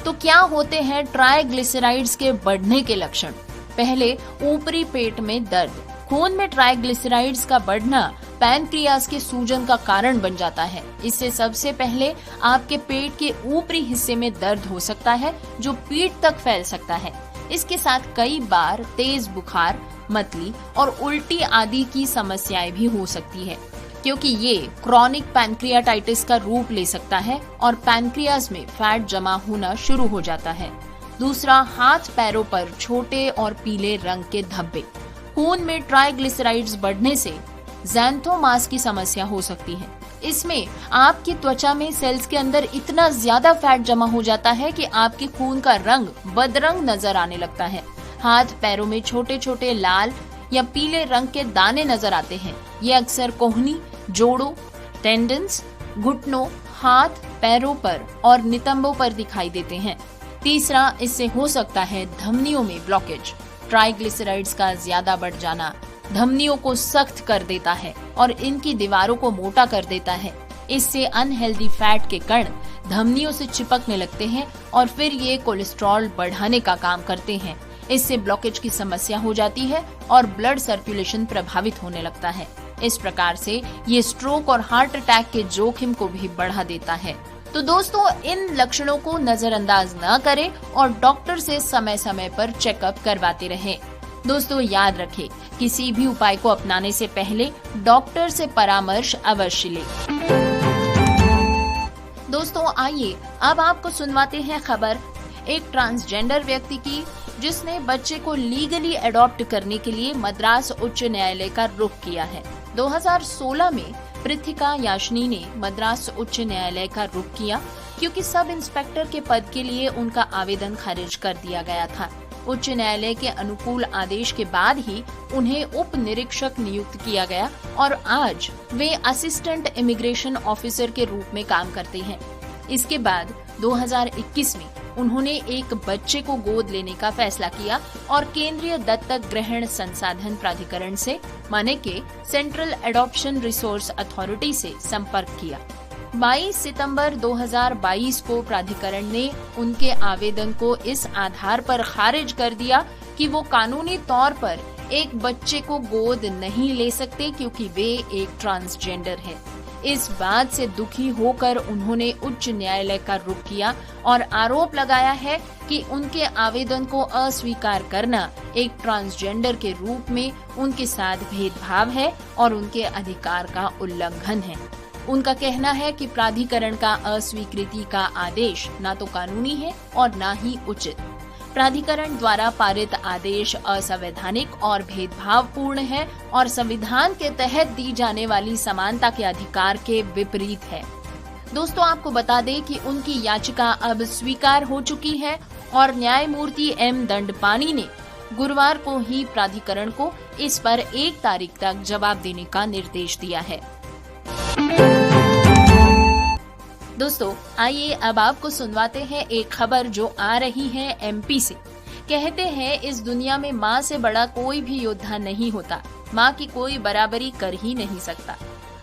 तो क्या होते हैं ट्राइग्लिसराइड्स के बढ़ने के लक्षण? पहले, ऊपरी पेट में दर्द। खून में ट्राइग्लिसराइड्स का बढ़ना पैनक्रियाज के सूजन का कारण बन जाता है। इससे सबसे पहले आपके पेट के ऊपरी हिस्से में दर्द हो सकता है जो पीठ तक फैल सकता है। इसके साथ कई बार तेज बुखार, मतली और उल्टी आदि की समस्याएं भी हो सकती है, क्योंकि ये क्रॉनिक पैनक्रियाटाइटिस का रूप ले सकता है और पैनक्रियाज में फैट जमा होना शुरू हो जाता है। दूसरा, हाथ पैरों पर छोटे और पीले रंग के धब्बे। खून में ट्राइग्लिसराइड्स बढ़ने से ज़ैंथोमास की समस्या हो सकती है। इसमें आपकी त्वचा में सेल्स के अंदर इतना ज्यादा फैट जमा हो जाता है कि आपके खून का रंग बदरंग नजर आने लगता है। हाथ पैरों में छोटे छोटे लाल या पीले रंग के दाने नजर आते हैं। ये अक्सर कोहनी, जोड़ों, टेंडन्स, घुटनों, हाथ पैरों पर और नितंबों पर दिखाई देते हैं। तीसरा, इससे हो सकता है धमनियों में ब्लॉकेज। ट्राइग्लिसराइड्स का ज्यादा बढ़ जाना धमनियों को सख्त कर देता है और इनकी दीवारों को मोटा कर देता है। इससे अनहेल्दी फैट के कण धमनियों से चिपकने लगते हैं और फिर ये कोलेस्ट्रॉल बढ़ाने का काम करते हैं। इससे ब्लॉकेज की समस्या हो जाती है और ब्लड सर्कुलेशन प्रभावित होने लगता है। इस प्रकार से ये स्ट्रोक और हार्ट अटैक के जोखिम को भी बढ़ा देता है। तो दोस्तों, इन लक्षणों को नजरअंदाज न करें और डॉक्टर से समय समय पर चेकअप करवाते रहें। दोस्तों, याद रखें, किसी भी उपाय को अपनाने से पहले डॉक्टर से परामर्श अवश्य लें। दोस्तों, आइए अब आपको सुनवाते हैं खबर एक ट्रांसजेंडर व्यक्ति की, जिसने बच्चे को लीगली अडॉप्ट करने के लिए मद्रास उच्च न्यायालय का रुख किया है। 2016 में पृथिका याशनी ने मद्रास उच्च न्यायालय का रुख किया क्योंकि सब इंस्पेक्टर के पद के लिए उनका आवेदन खारिज कर दिया गया था। उच्च न्यायालय के अनुकूल आदेश के बाद ही उन्हें उप निरीक्षक नियुक्त किया गया और आज वे असिस्टेंट इमिग्रेशन ऑफिसर के रूप में काम करते हैं। इसके बाद 2021 में उन्होंने एक बच्चे को गोद लेने का फैसला किया और केंद्रीय दत्तक ग्रहण संसाधन प्राधिकरण से माने के सेंट्रल एडॉप्शन रिसोर्स अथॉरिटी से संपर्क किया। 22 सितंबर 2022 को प्राधिकरण ने उनके आवेदन को इस आधार पर खारिज कर दिया कि वो कानूनी तौर पर एक बच्चे को गोद नहीं ले सकते क्योंकि वे एक ट्रांसजेंडर है। इस बात से दुखी होकर उन्होंने उच्च न्यायालय का रुख किया और आरोप लगाया है कि उनके आवेदन को अस्वीकार करना एक ट्रांसजेंडर के रूप में उनके साथ भेदभाव है और उनके अधिकार का उल्लंघन है। उनका कहना है कि प्राधिकरण का अस्वीकृति का आदेश न तो कानूनी है और न ही उचित। प्राधिकरण द्वारा पारित आदेश असंवैधानिक और भेदभावपूर्ण है और संविधान के तहत दी जाने वाली समानता के अधिकार के विपरीत है। दोस्तों, आपको बता दें कि उनकी याचिका अब स्वीकार हो चुकी है और न्यायमूर्ति एम दंडपानी ने गुरुवार को ही प्राधिकरण को इस पर 1 तारीख तक जवाब देने का निर्देश दिया है। दोस्तों, आइए अब आपको सुनवाते हैं एक खबर जो आ रही है एमपी से। कहते हैं इस दुनिया में माँ से बड़ा कोई भी योद्धा नहीं होता, माँ की कोई बराबरी कर ही नहीं सकता।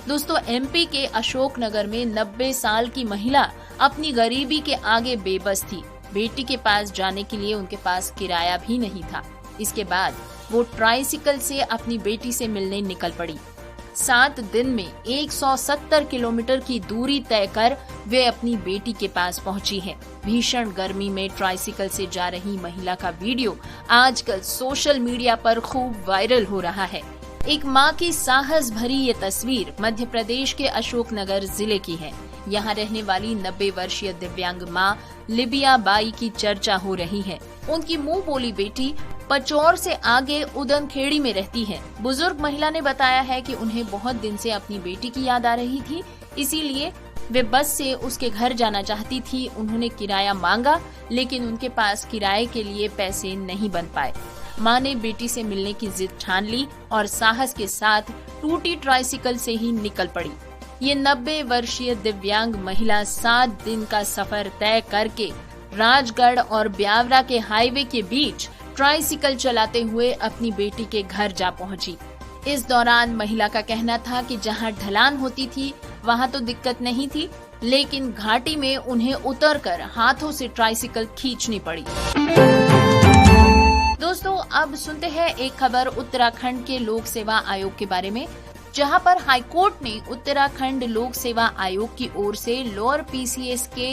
दोस्तों, एमपी के अशोकनगर में 90 साल की महिला अपनी गरीबी के आगे बेबस थी। बेटी के पास जाने के लिए उनके पास किराया भी नहीं था। इसके बाद वो ट्राइसिकल से अपनी बेटी से मिलने निकल पड़ी। 7 दिन में 170 किलोमीटर की दूरी तय कर वे अपनी बेटी के पास पहुंची है। भीषण गर्मी में ट्राइसिकल से जा रही महिला का वीडियो आजकल सोशल मीडिया पर खूब वायरल हो रहा है। एक माँ की साहस भरी ये तस्वीर मध्य प्रदेश के अशोकनगर जिले की है। यहाँ रहने वाली 90 वर्षीय दिव्यांग माँ लिबिया बाई की चर्चा हो रही है। उनकी मुंह बोली बेटी पचौर से आगे उदनखेड़ी में रहती है। बुजुर्ग महिला ने बताया है कि उन्हें बहुत दिन से अपनी बेटी की याद आ रही थी, इसीलिए वे बस से उसके घर जाना चाहती थी। उन्होंने किराया मांगा, लेकिन उनके पास किराए के लिए पैसे नहीं बन पाए। माँ ने बेटी से मिलने की जिद ठान ली और साहस के साथ टूटी ट्राइसिकल से ही निकल पड़ी। ये 90 वर्षीय दिव्यांग महिला 7 दिन का सफर तय करके राजगढ़ और ब्यावरा के हाईवे के बीच ट्राइसिकल चलाते हुए अपनी बेटी के घर जा पहुंची। इस दौरान महिला का कहना था कि जहां ढलान होती थी वहां तो दिक्कत नहीं थी, लेकिन घाटी में उन्हें उतरकर हाथों से ट्राइसिकल खींचनी पड़ी। दोस्तों, अब सुनते हैं एक खबर उत्तराखंड के लोक सेवा आयोग के बारे में, जहां पर हाईकोर्ट ने उत्तराखंड लोक सेवा आयोग की ओर से लोअर पीसीएस के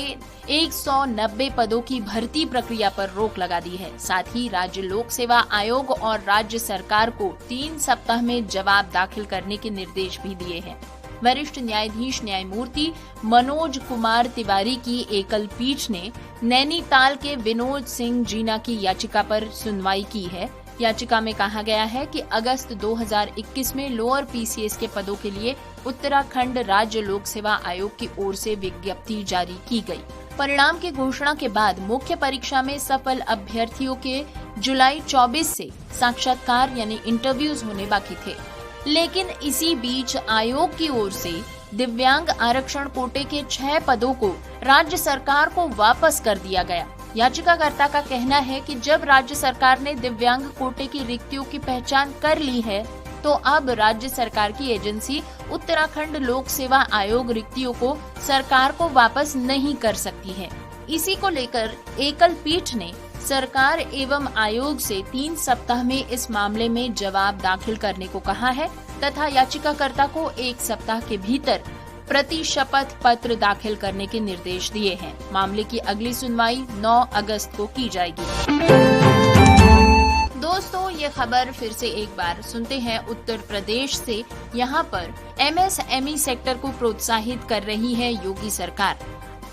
190 पदों की भर्ती प्रक्रिया पर रोक लगा दी है। साथ ही राज्य लोक सेवा आयोग और राज्य सरकार को 3 सप्ताह में जवाब दाखिल करने के निर्देश भी दिए हैं। वरिष्ठ न्यायाधीश न्यायमूर्ति मनोज कुमार तिवारी की एकल पीठ ने नैनीताल के विनोद सिंह जीना की याचिका पर सुनवाई की है। याचिका में कहा गया है कि अगस्त 2021 में लोअर पीसीएस के पदों के लिए उत्तराखंड राज्य लोक सेवा आयोग की ओर से विज्ञप्ति जारी की गई। परिणाम की घोषणा के बाद मुख्य परीक्षा में सफल अभ्यर्थियों के जुलाई 24 से साक्षात्कार यानी इंटरव्यूज होने बाकी थे, लेकिन इसी बीच आयोग की ओर से दिव्यांग आरक्षण कोटे के 6 पदों को राज्य सरकार को वापस कर दिया गया। याचिकाकर्ता का कहना है कि जब राज्य सरकार ने दिव्यांग कोटे की रिक्तियों की पहचान कर ली है, तो अब राज्य सरकार की एजेंसी उत्तराखंड लोक सेवा आयोग रिक्तियों को सरकार को वापस नहीं कर सकती है। इसी को लेकर एकल पीठ ने सरकार एवं आयोग से 3 सप्ताह में इस मामले में जवाब दाखिल करने को कहा है तथा याचिकाकर्ता को 1 सप्ताह के भीतर प्रति शपथ पत्र दाखिल करने के निर्देश दिए हैं। मामले की अगली सुनवाई 9 अगस्त को की जाएगी। दोस्तों, ये खबर फिर से एक बार सुनते हैं उत्तर प्रदेश से। यहाँ पर एमएसएमई सेक्टर को प्रोत्साहित कर रही है योगी सरकार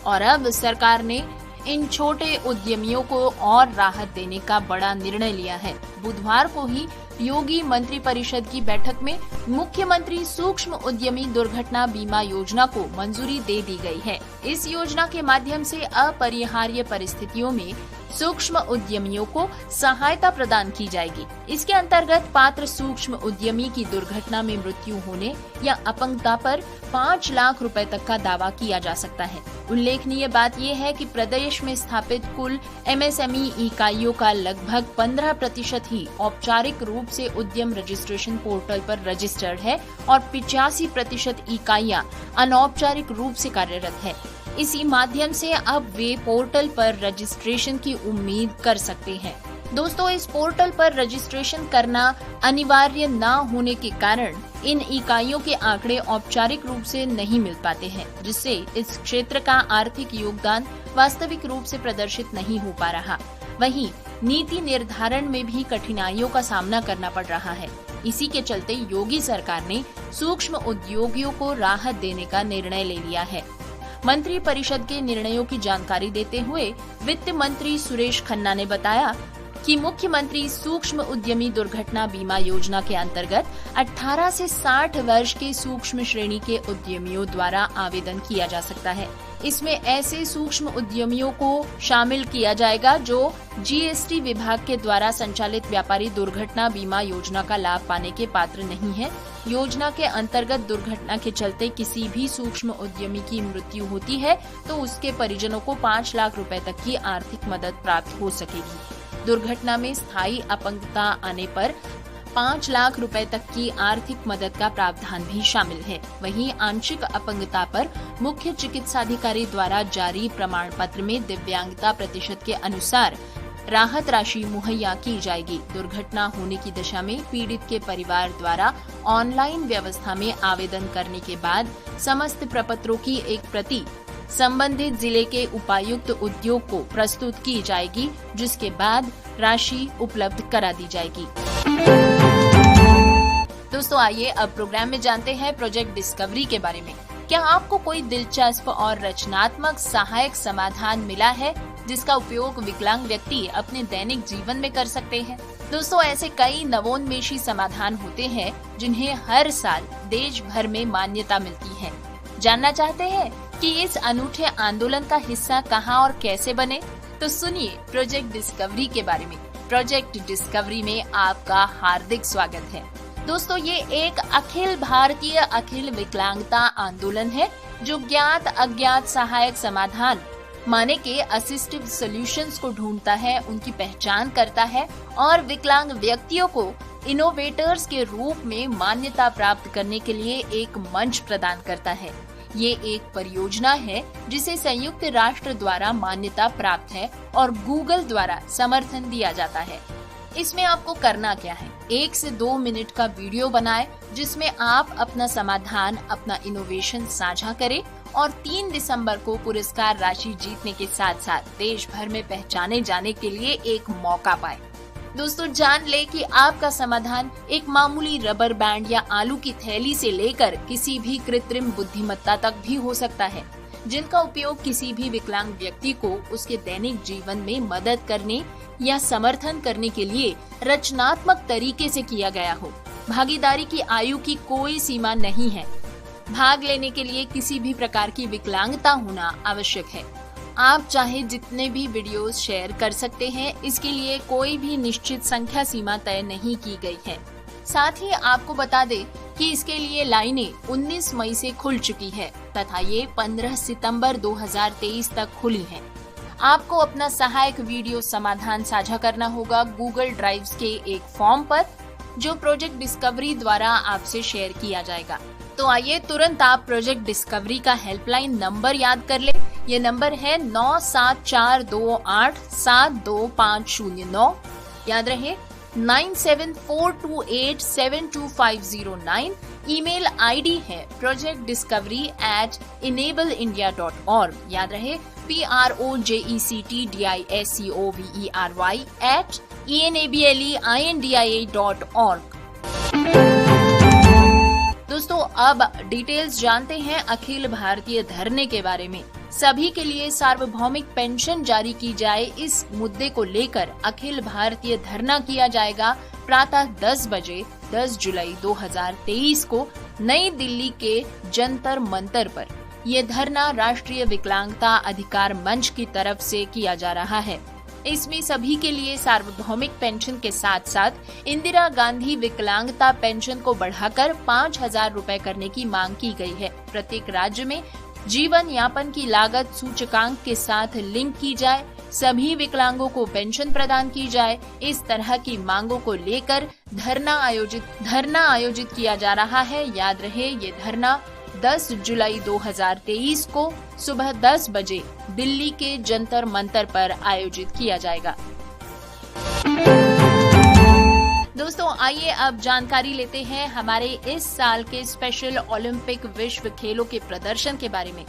और अब सरकार ने इन छोटे उद्यमियों को और राहत देने का बड़ा निर्णय लिया है। बुधवार को ही योगी मंत्री परिषद की बैठक में मुख्यमंत्री सूक्ष्म उद्यमी दुर्घटना बीमा योजना को मंजूरी दे दी गई है। इस योजना के माध्यम से अपरिहार्य परिस्थितियों में सूक्ष्म उद्यमियों को सहायता प्रदान की जाएगी। इसके अंतर्गत पात्र सूक्ष्म उद्यमी की दुर्घटना में मृत्यु होने या अपंगता पर 5 लाख रुपए तक का दावा किया जा सकता है। उल्लेखनीय बात यह है कि प्रदेश में स्थापित कुल एमएसएमई इकाइयों का लगभग 15% ही औपचारिक रूप से उद्यम रजिस्ट्रेशन पोर्टल पर रजिस्टर्ड है और 85% इकाइयां अनौपचारिक रूप से कार्यरत है। इसी माध्यम से अब वे पोर्टल पर रजिस्ट्रेशन की उम्मीद कर सकते हैं। दोस्तों, इस पोर्टल पर रजिस्ट्रेशन करना अनिवार्य न होने के कारण इन इकाइयों के आंकड़े औपचारिक रूप से नहीं मिल पाते हैं, जिससे इस क्षेत्र का आर्थिक योगदान वास्तविक रूप से प्रदर्शित नहीं हो पा रहा। वहीं नीति निर्धारण में भी कठिनाइयों का सामना करना पड़ रहा है। इसी के चलते योगी सरकार ने सूक्ष्म उद्योगियों को राहत देने का निर्णय ले लिया है। मंत्री परिषद के निर्णयों की जानकारी देते हुए वित्त मंत्री सुरेश खन्ना ने बताया कि मुख्यमंत्री सूक्ष्म उद्यमी दुर्घटना बीमा योजना के अंतर्गत 18 से 60 वर्ष के सूक्ष्म श्रेणी के उद्यमियों द्वारा आवेदन किया जा सकता है। इसमें ऐसे सूक्ष्म उद्यमियों को शामिल किया जाएगा जो जीएसटी विभाग के द्वारा संचालित व्यापारी दुर्घटना बीमा योजना का लाभ पाने के पात्र नहीं है। योजना के अंतर्गत दुर्घटना के चलते किसी भी सूक्ष्म उद्यमी की मृत्यु होती है तो उसके परिजनों को 5 लाख रुपए तक की आर्थिक मदद प्राप्त हो सकेगी। दुर्घटना में स्थायी अपंगता आने पर 5 लाख रुपए तक की आर्थिक मदद का प्रावधान भी शामिल है। वहीं आंशिक अपंगता पर मुख्य चिकित्साधिकारी द्वारा जारी प्रमाण पत्र में दिव्यांगता प्रतिशत के अनुसार राहत राशि मुहैया की जाएगी। दुर्घटना होने की दशा में पीड़ित के परिवार द्वारा ऑनलाइन व्यवस्था में आवेदन करने के बाद समस्त प्रपत्रों की एक प्रति संबंधित जिले के उपायुक्त उद्योग को प्रस्तुत की जाएगी, जिसके बाद राशि उपलब्ध करा दी जाएगी। दोस्तों, आइए अब प्रोग्राम में जानते हैं प्रोजेक्ट डिस्कवरी के बारे में। क्या आपको कोई दिलचस्प और रचनात्मक सहायक समाधान मिला है जिसका उपयोग विकलांग व्यक्ति अपने दैनिक जीवन में कर सकते हैं? दोस्तों, ऐसे कई नवोन्मेषी समाधान होते हैं जिन्हें हर साल देश भर में मान्यता मिलती है। जानना चाहते हैं कि इस अनूठे आंदोलन का हिस्सा कहां और कैसे बने? तो सुनिए प्रोजेक्ट डिस्कवरी के बारे में। प्रोजेक्ट डिस्कवरी में आपका हार्दिक स्वागत है। दोस्तों, ये एक अखिल भारतीय अखिल विकलांगता आंदोलन है जो ज्ञात अज्ञात सहायक समाधान माने के असिस्टिव सॉल्यूशंस को ढूंढता है, उनकी पहचान करता है और विकलांग व्यक्तियों को इनोवेटर्स के रूप में मान्यता प्राप्त करने के लिए एक मंच प्रदान करता है। ये एक परियोजना है जिसे संयुक्त राष्ट्र द्वारा मान्यता प्राप्त है और गूगल द्वारा समर्थन दिया जाता है। इसमें आपको करना क्या है? 1 से 2 मिनट का वीडियो बनाएं जिसमें आप अपना समाधान, अपना इनोवेशन साझा करें और 3 दिसंबर को पुरस्कार राशि जीतने के साथ साथ देश भर में पहचाने जाने के लिए एक मौका पाएं। दोस्तों, जान ले कि आपका समाधान एक मामूली रबर बैंड या आलू की थैली से लेकर किसी भी कृत्रिम बुद्धिमत्ता तक भी हो सकता है, जिनका उपयोग किसी भी विकलांग व्यक्ति को उसके दैनिक जीवन में मदद करने या समर्थन करने के लिए रचनात्मक तरीके से किया गया हो। भागीदारी की आयु की कोई सीमा नहीं है। भाग लेने के लिए किसी भी प्रकार की विकलांगता होना आवश्यक है। आप चाहे जितने भी वीडियोस शेयर कर सकते हैं, इसके लिए कोई भी निश्चित संख्या सीमा तय नहीं की गई है। साथ ही आपको बता दें कि इसके लिए लाइनें 19 मई से खुल चुकी है तथा ये 15 सितंबर 2023 तक खुली हैं। आपको अपना सहायक वीडियो समाधान साझा करना होगा गूगल ड्राइव्स के एक फॉर्म पर, जो प्रोजेक्ट डिस्कवरी द्वारा आपसे शेयर किया जाएगा। तो आइए तुरंत आप प्रोजेक्ट डिस्कवरी का हेल्पलाइन नंबर याद कर ले। ये नंबर है 9742872509। याद रहे 9742872509। ईमेल आईडी है projectdiscovery@enableindia.org। याद रहे projectdiscovery@enableindia.org। दोस्तों, अब डिटेल्स जानते हैं अखिल भारतीय धरने के बारे में। सभी के लिए सार्वभौमिक पेंशन जारी की जाए, इस मुद्दे को लेकर अखिल भारतीय धरना किया जाएगा प्रातः 10 बजे 10 जुलाई 2023 को नई दिल्ली के जंतर मंतर पर। ये धरना राष्ट्रीय विकलांगता अधिकार मंच की तरफ से किया जा रहा है। इसमें सभी के लिए सार्वभौमिक पेंशन के साथ साथ इंदिरा गांधी विकलांगता पेंशन को बढ़ाकर 5,000 रुपए करने की मांग की गई है। प्रत्येक राज्य में जीवन यापन की लागत सूचकांक के साथ लिंक की जाए, सभी विकलांगों को पेंशन प्रदान की जाए। इस तरह की मांगों को लेकर धरना आयोजित किया जा रहा है। याद रहे ये धरना 10 जुलाई 2023 को सुबह 10 बजे दिल्ली के जंतर मंतर पर आयोजित किया जाएगा। दोस्तों आइए अब जानकारी लेते हैं हमारे इस साल के स्पेशल ओलंपिक विश्व खेलों के प्रदर्शन के बारे में।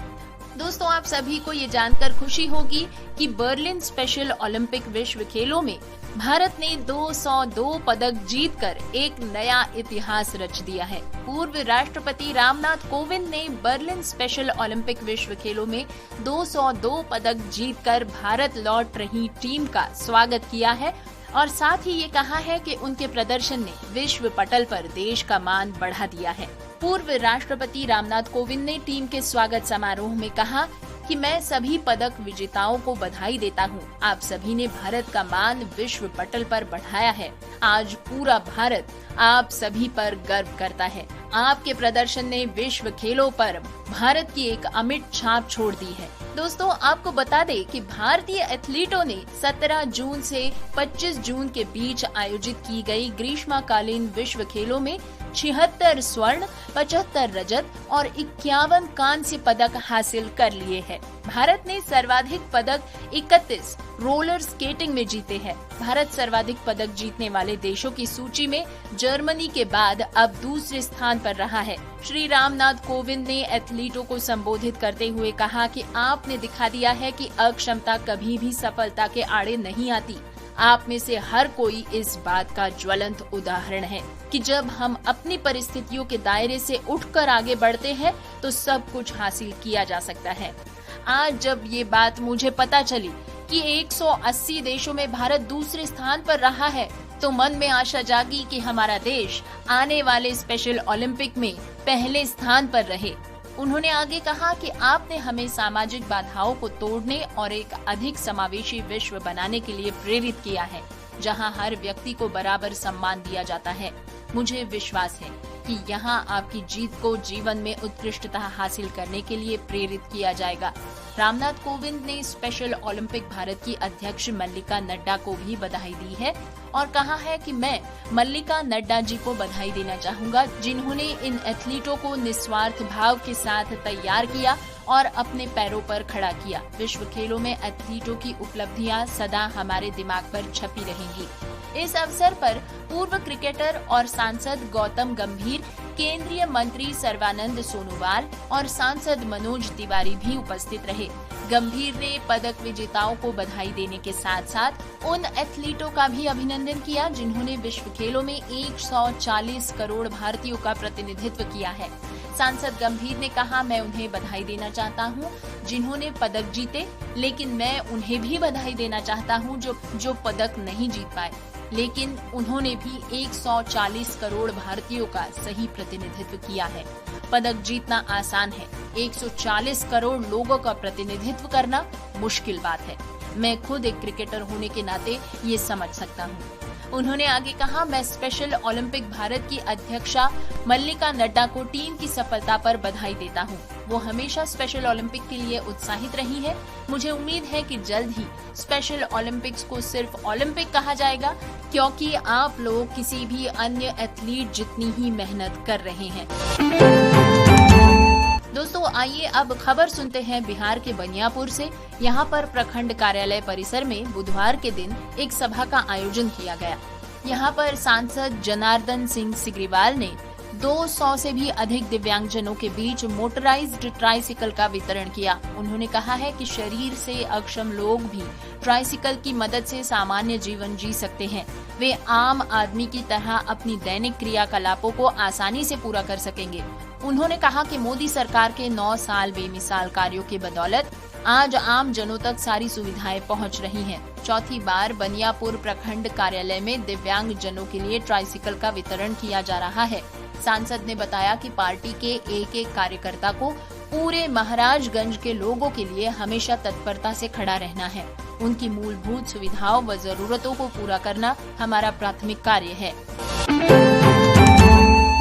दोस्तों आप सभी को ये जानकर खुशी होगी कि बर्लिन स्पेशल ओलंपिक विश्व खेलों में भारत ने 202 पदक जीतकर एक नया इतिहास रच दिया है। पूर्व राष्ट्रपति रामनाथ कोविंद ने बर्लिन स्पेशल ओलंपिक विश्व खेलों में 202 पदक जीतकर भारत लौट रही टीम का स्वागत किया है और साथ ही ये कहा है कि उनके प्रदर्शन ने विश्व पटल पर देश का मान बढ़ा दिया है। पूर्व राष्ट्रपति रामनाथ कोविंद ने टीम के स्वागत समारोह में कहा कि मैं सभी पदक विजेताओं को बधाई देता हूं। आप सभी ने भारत का मान विश्व पटल पर बढ़ाया है। आज पूरा भारत आप सभी पर गर्व करता है। आपके प्रदर्शन ने विश्व खेलों पर भारत की एक अमिट छाप छोड़ दी है। दोस्तों आपको बता दें कि भारतीय एथलीटों ने 17 जून से 25 जून के बीच आयोजित की गई ग्रीष्मकालीन विश्व खेलों में 76 स्वर्ण, 75 रजत और 51 कांस्य पदक हासिल कर लिए हैं। भारत ने सर्वाधिक पदक 31 रोलर स्केटिंग में जीते हैं। भारत सर्वाधिक पदक जीतने वाले देशों की सूची में जर्मनी के बाद अब दूसरे स्थान पर रहा है। श्री रामनाथ कोविंद ने एथलीटों को संबोधित करते हुए कहा कि आपने दिखा दिया है कि अक्षमता कभी भी सफलता के आड़े नहीं आती। आप में से हर कोई इस बात का ज्वलंत उदाहरण है कि जब हम अपनी परिस्थितियों के दायरे से उठकर आगे बढ़ते हैं तो सब कुछ हासिल किया जा सकता है। आज जब ये बात मुझे पता चली कि 180 देशों में भारत दूसरे स्थान पर रहा है तो मन में आशा जागी कि हमारा देश आने वाले स्पेशल ओलंपिक में पहले स्थान पर रहे। उन्होंने आगे कहा कि आपने हमें सामाजिक बाधाओं को तोड़ने और एक अधिक समावेशी विश्व बनाने के लिए प्रेरित किया है, जहां हर व्यक्ति को बराबर सम्मान दिया जाता है। मुझे विश्वास है कि यहां आपकी जीत को जीवन में उत्कृष्टता हासिल करने के लिए प्रेरित किया जाएगा। रामनाथ कोविंद ने स्पेशल ओलंपिक भारत की अध्यक्ष मल्लिका नड्डा को भी बधाई दी है और कहा है कि मैं मल्लिका नड्डा जी को बधाई देना चाहूंगा, जिन्होंने इन एथलीटों को निस्वार्थ भाव के साथ तैयार किया और अपने पैरों पर खड़ा किया। विश्व खेलों में एथलीटों की उपलब्धियां सदा हमारे दिमाग पर छपी रहेंगी। इस अवसर पर पूर्व क्रिकेटर और सांसद गौतम गंभीर, केंद्रीय मंत्री सर्बानंद सोनोवाल और सांसद मनोज तिवारी भी उपस्थित रहे। गंभीर ने पदक विजेताओं को बधाई देने के साथ साथ उन एथलीटों का भी अभिनंदन किया जिन्होंने विश्व खेलों में 140 करोड़ भारतीयों का प्रतिनिधित्व किया है। सांसद गंभीर ने कहा, मैं उन्हें बधाई देना चाहता हूं जिन्होंने पदक जीते, लेकिन मैं उन्हें भी बधाई देना चाहता हूं जो पदक नहीं जीत पाए, लेकिन उन्होंने भी 140 करोड़ भारतीयों का सही प्रतिनिधित्व किया है। पदक जीतना आसान है, 140 करोड़ लोगों का प्रतिनिधित्व करना मुश्किल बात है। मैं खुद एक क्रिकेटर होने के नाते ये समझ सकता हूँ। उन्होंने आगे कहा, मैं स्पेशल ओलंपिक भारत की अध्यक्षा मल्लिका नड्डा को टीम की सफलता पर बधाई देता हूँ। वो हमेशा स्पेशल ओलंपिक के लिए उत्साहित रही है। मुझे उम्मीद है कि जल्द ही स्पेशल ओलंपिक्स को सिर्फ ओलंपिक कहा जाएगा, क्योंकि आप लोग किसी भी अन्य एथलीट जितनी ही मेहनत कर रहे हैं। दोस्तों आइए अब खबर सुनते हैं बिहार के बनियापुर से। यहाँ पर प्रखंड कार्यालय परिसर में बुधवार के दिन एक सभा का आयोजन किया गया। यहाँ पर सांसद जनार्दन सिंह सिग्रीवाल ने 200 से भी अधिक दिव्यांगजनों के बीच मोटराइज्ड ट्राइसिकल का वितरण किया। उन्होंने कहा है कि शरीर से अक्षम लोग भी ट्राइसिकल की मदद से सामान्य जीवन जी सकते हैं। वे आम आदमी की तरह अपनी दैनिक क्रियाकलापों को आसानी से पूरा कर सकेंगे। उन्होंने कहा कि मोदी सरकार के 9 साल बेमिसाल कार्यों के बदौलत आज आम जनों तक सारी सुविधाएं पहुंच रही हैं। चौथी बार बनियापुर प्रखंड कार्यालय में दिव्यांग जनों के लिए ट्राइसिकल का वितरण किया जा रहा है। सांसद ने बताया कि पार्टी के एक कार्यकर्ता को पूरे महाराजगंज के लोगों के लिए हमेशा तत्परता से खड़ा रहना है। उनकी मूलभूत सुविधाओं व जरूरतों को पूरा करना हमारा प्राथमिक कार्य है।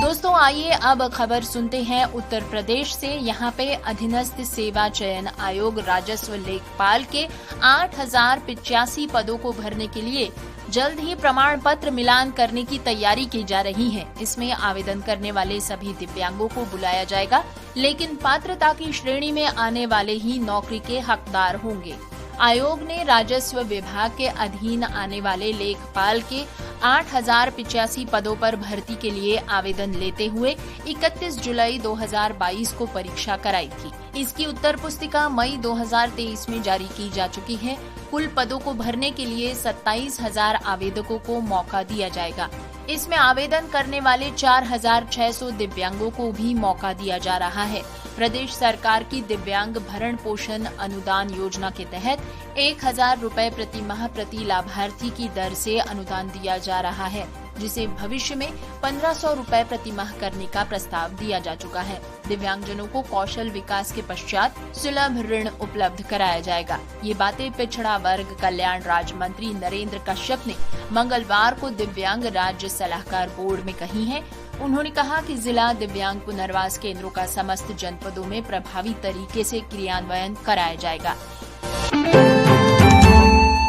दोस्तों आइए अब खबर सुनते हैं उत्तर प्रदेश से। यहाँ पे अधीनस्थ सेवा चयन आयोग राजस्व लेखपाल के 8085 पदों को भरने के लिए जल्द ही प्रमाण पत्र मिलान करने की तैयारी की जा रही है। इसमें आवेदन करने वाले सभी दिव्यांगों को बुलाया जाएगा, लेकिन पात्रता की श्रेणी में आने वाले ही नौकरी के हकदार होंगे। आयोग ने राजस्व विभाग के अधीन आने वाले लेखपाल के 8,085 पदों पर भर्ती के लिए आवेदन लेते हुए 31 जुलाई 2022 को परीक्षा कराई थी। इसकी उत्तर पुस्तिका मई 2023 में जारी की जा चुकी है। कुल पदों को भरने के लिए 27,000 आवेदकों को मौका दिया जाएगा। इसमें आवेदन करने वाले 4,600 दिव्यांगों को भी मौका दिया जा रहा है। प्रदेश सरकार की दिव्यांग भरण पोषण अनुदान योजना के तहत 1,000 रुपए प्रति माह प्रति लाभार्थी की दर से अनुदान दिया जा रहा है, जिसे भविष्य में 1,500 रुपए प्रति माह करने का प्रस्ताव दिया जा चुका है। दिव्यांगजनों को कौशल विकास के पश्चात सुलभ ऋण उपलब्ध कराया जाएगा। ये बातें पिछड़ा वर्ग कल्याण राज्य मंत्री नरेंद्र कश्यप ने मंगलवार को दिव्यांग राज्य सलाहकार बोर्ड में कही हैं। उन्होंने कहा कि जिला दिव्यांग पुनर्वास केंद्रों का समस्त जनपदों में प्रभावी तरीके से क्रियान्वयन कराया जाएगा।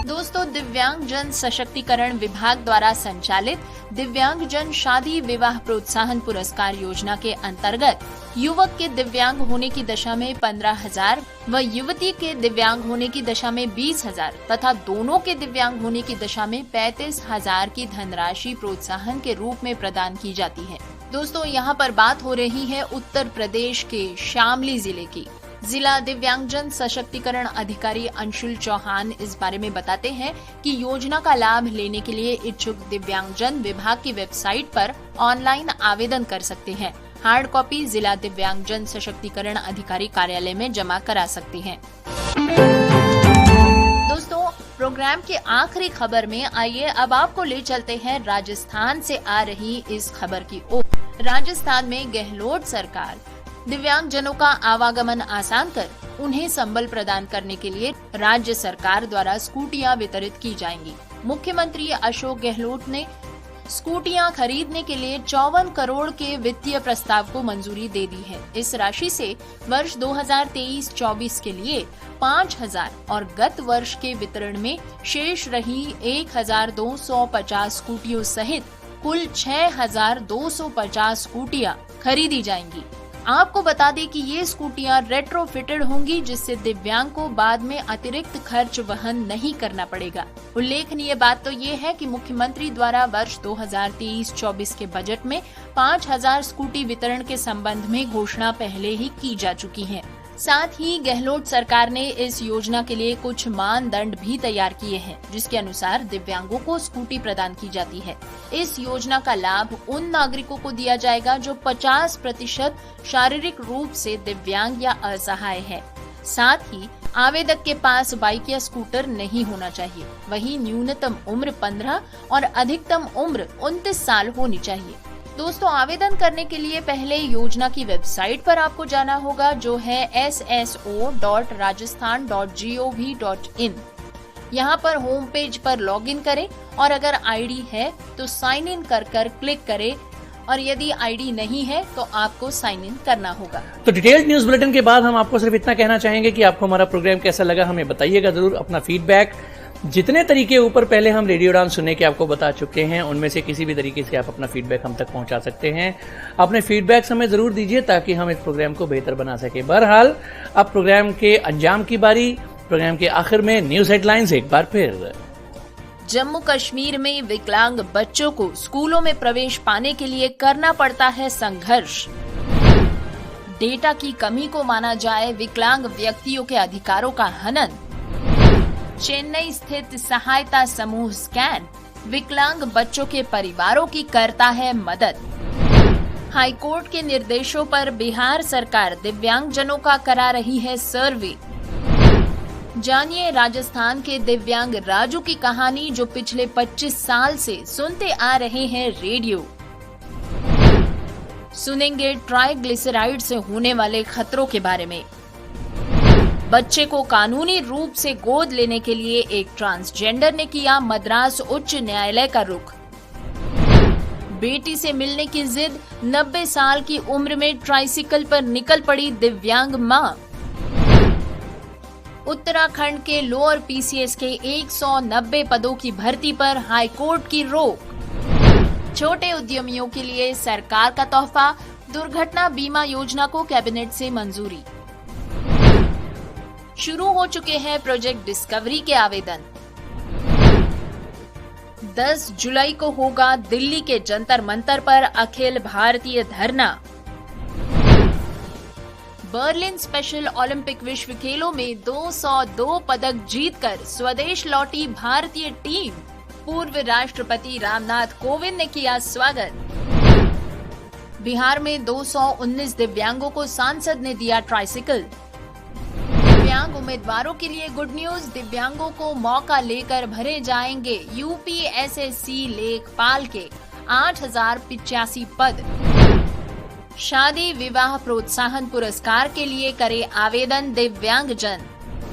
दोस्तों, दिव्यांग जन सशक्तिकरण विभाग द्वारा संचालित दिव्यांग जन शादी विवाह प्रोत्साहन पुरस्कार योजना के अंतर्गत युवक के दिव्यांग होने की दशा में 15,000 व युवती के दिव्यांग होने की दशा में 20,000 तथा दोनों के दिव्यांग होने की दशा में 35,000 की धनराशि प्रोत्साहन के रूप में प्रदान की जाती है। दोस्तों, यहाँ पर बात हो रही है उत्तर प्रदेश के शामली जिले की। जिला दिव्यांगजन सशक्तिकरण अधिकारी अंशुल चौहान इस बारे में बताते हैं कि योजना का लाभ लेने के लिए इच्छुक दिव्यांगजन विभाग की वेबसाइट पर ऑनलाइन आवेदन कर सकते हैं। हार्ड कॉपी जिला दिव्यांगजन सशक्तिकरण अधिकारी कार्यालय में जमा करा सकते हैं। दोस्तों, प्रोग्राम के आखिरी खबर में आइए अब आपको ले चलते हैं राजस्थान से आ रही इस खबर की ओर। राजस्थान में गहलोत सरकार दिव्यांगजनों का आवागमन आसान कर उन्हें संबल प्रदान करने के लिए राज्य सरकार द्वारा स्कूटियां वितरित की जाएंगी। मुख्यमंत्री अशोक गहलोत ने स्कूटियां खरीदने के लिए 54 करोड़ के वित्तीय प्रस्ताव को मंजूरी दे दी है। इस राशि से वर्ष 2023-24 के लिए 5,000 और गत वर्ष के वितरण में शेष रही 1,250 स्कूटियों सहित कुल 6,250 स्कूटियां खरीदी जाएंगी। आपको बता दें कि ये स्कूटियां रेट्रोफिटेड होंगी, जिससे दिव्यांग को बाद में अतिरिक्त खर्च वहन नहीं करना पड़ेगा। उल्लेखनीय बात तो ये है कि मुख्यमंत्री द्वारा वर्ष 2023-24 के बजट में 5,000 स्कूटी वितरण के संबंध में घोषणा पहले ही की जा चुकी है। साथ ही गहलोत सरकार ने इस योजना के लिए कुछ मानदंड भी तैयार किए हैं, जिसके अनुसार दिव्यांगों को स्कूटी प्रदान की जाती है। इस योजना का लाभ उन नागरिकों को दिया जाएगा जो 50% शारीरिक रूप से दिव्यांग या असहाय है। साथ ही आवेदक के पास बाइक या स्कूटर नहीं होना चाहिए। वहीं न्यूनतम उम्र 15 और अधिकतम उम्र 29 साल होनी चाहिए। दोस्तों, आवेदन करने के लिए पहले योजना की वेबसाइट पर आपको जाना होगा, जो है sso.rajasthan.gov.in। यहाँ पर होम पेज पर लॉगिन करें और अगर आईडी है तो साइन इन कर क्लिक करें, और यदि आईडी नहीं है तो आपको साइन इन करना होगा। तो डिटेल्ड न्यूज बुलेटिन के बाद हम आपको सिर्फ इतना कहना चाहेंगे कि आपको हमारा प्रोग्राम कैसा लगा, हमें बताइएगा जरूर। अपना फीडबैक, जितने तरीके ऊपर पहले हम रेडियो उड़ान सुनने के आपको बता चुके हैं, उनमें से किसी भी तरीके से आप अपना फीडबैक हम तक पहुंचा सकते हैं। अपने फीडबैक हमें जरूर दीजिए ताकि हम इस प्रोग्राम को बेहतर बना सके। बहरहाल, अब प्रोग्राम के अंजाम की बारी। प्रोग्राम के आखिर में न्यूज हेडलाइंस एक बार फिर। जम्मू कश्मीर में विकलांग बच्चों को स्कूलों में प्रवेश पाने के लिए करना पड़ता है संघर्ष। डेटा की कमी को माना जाए विकलांग व्यक्तियों के अधिकारों का हनन। चेन्नई स्थित सहायता समूह स्कैन विकलांग बच्चों के परिवारों की करता है मदद। हाईकोर्ट के निर्देशों पर बिहार सरकार दिव्यांगजनों का करा रही है सर्वे। जानिए राजस्थान के दिव्यांग राजू की कहानी, जो पिछले 25 साल से सुनते आ रहे हैं रेडियो। सुनेंगे ट्राइग्लिसराइड से होने वाले खतरों के बारे में। बच्चे को कानूनी रूप से गोद लेने के लिए एक ट्रांसजेंडर ने किया मद्रास उच्च न्यायालय का रुख। बेटी से मिलने की जिद, 90 साल की उम्र में ट्राइसिकल पर निकल पड़ी दिव्यांग मां। उत्तराखंड के लोअर पीसीएस के 190 पदों की भर्ती पर हाईकोर्ट की रोक। छोटे उद्यमियों के लिए सरकार का तोहफा, दुर्घटना बीमा योजना को कैबिनेट से मंजूरी। शुरू हो चुके हैं प्रोजेक्ट डिस्कवरी के आवेदन। 10 जुलाई को होगा दिल्ली के जंतर मंतर पर अखिल भारतीय धरना। बर्लिन स्पेशल ओलंपिक विश्व खेलों में 202 पदक जीतकर स्वदेश लौटी भारतीय टीम। पूर्व राष्ट्रपति रामनाथ कोविंद ने किया स्वागत। बिहार में 219 दिव्यांगों को सांसद ने दिया ट्राइसिकल। दिव्यांग उम्मीदवारों के लिए गुड न्यूज, दिव्यांगों को मौका लेकर भरे जाएंगे यूपीएसएससी लेखपाल के 8085 पद। शादी विवाह प्रोत्साहन पुरस्कार के लिए करे आवेदन दिव्यांगजन।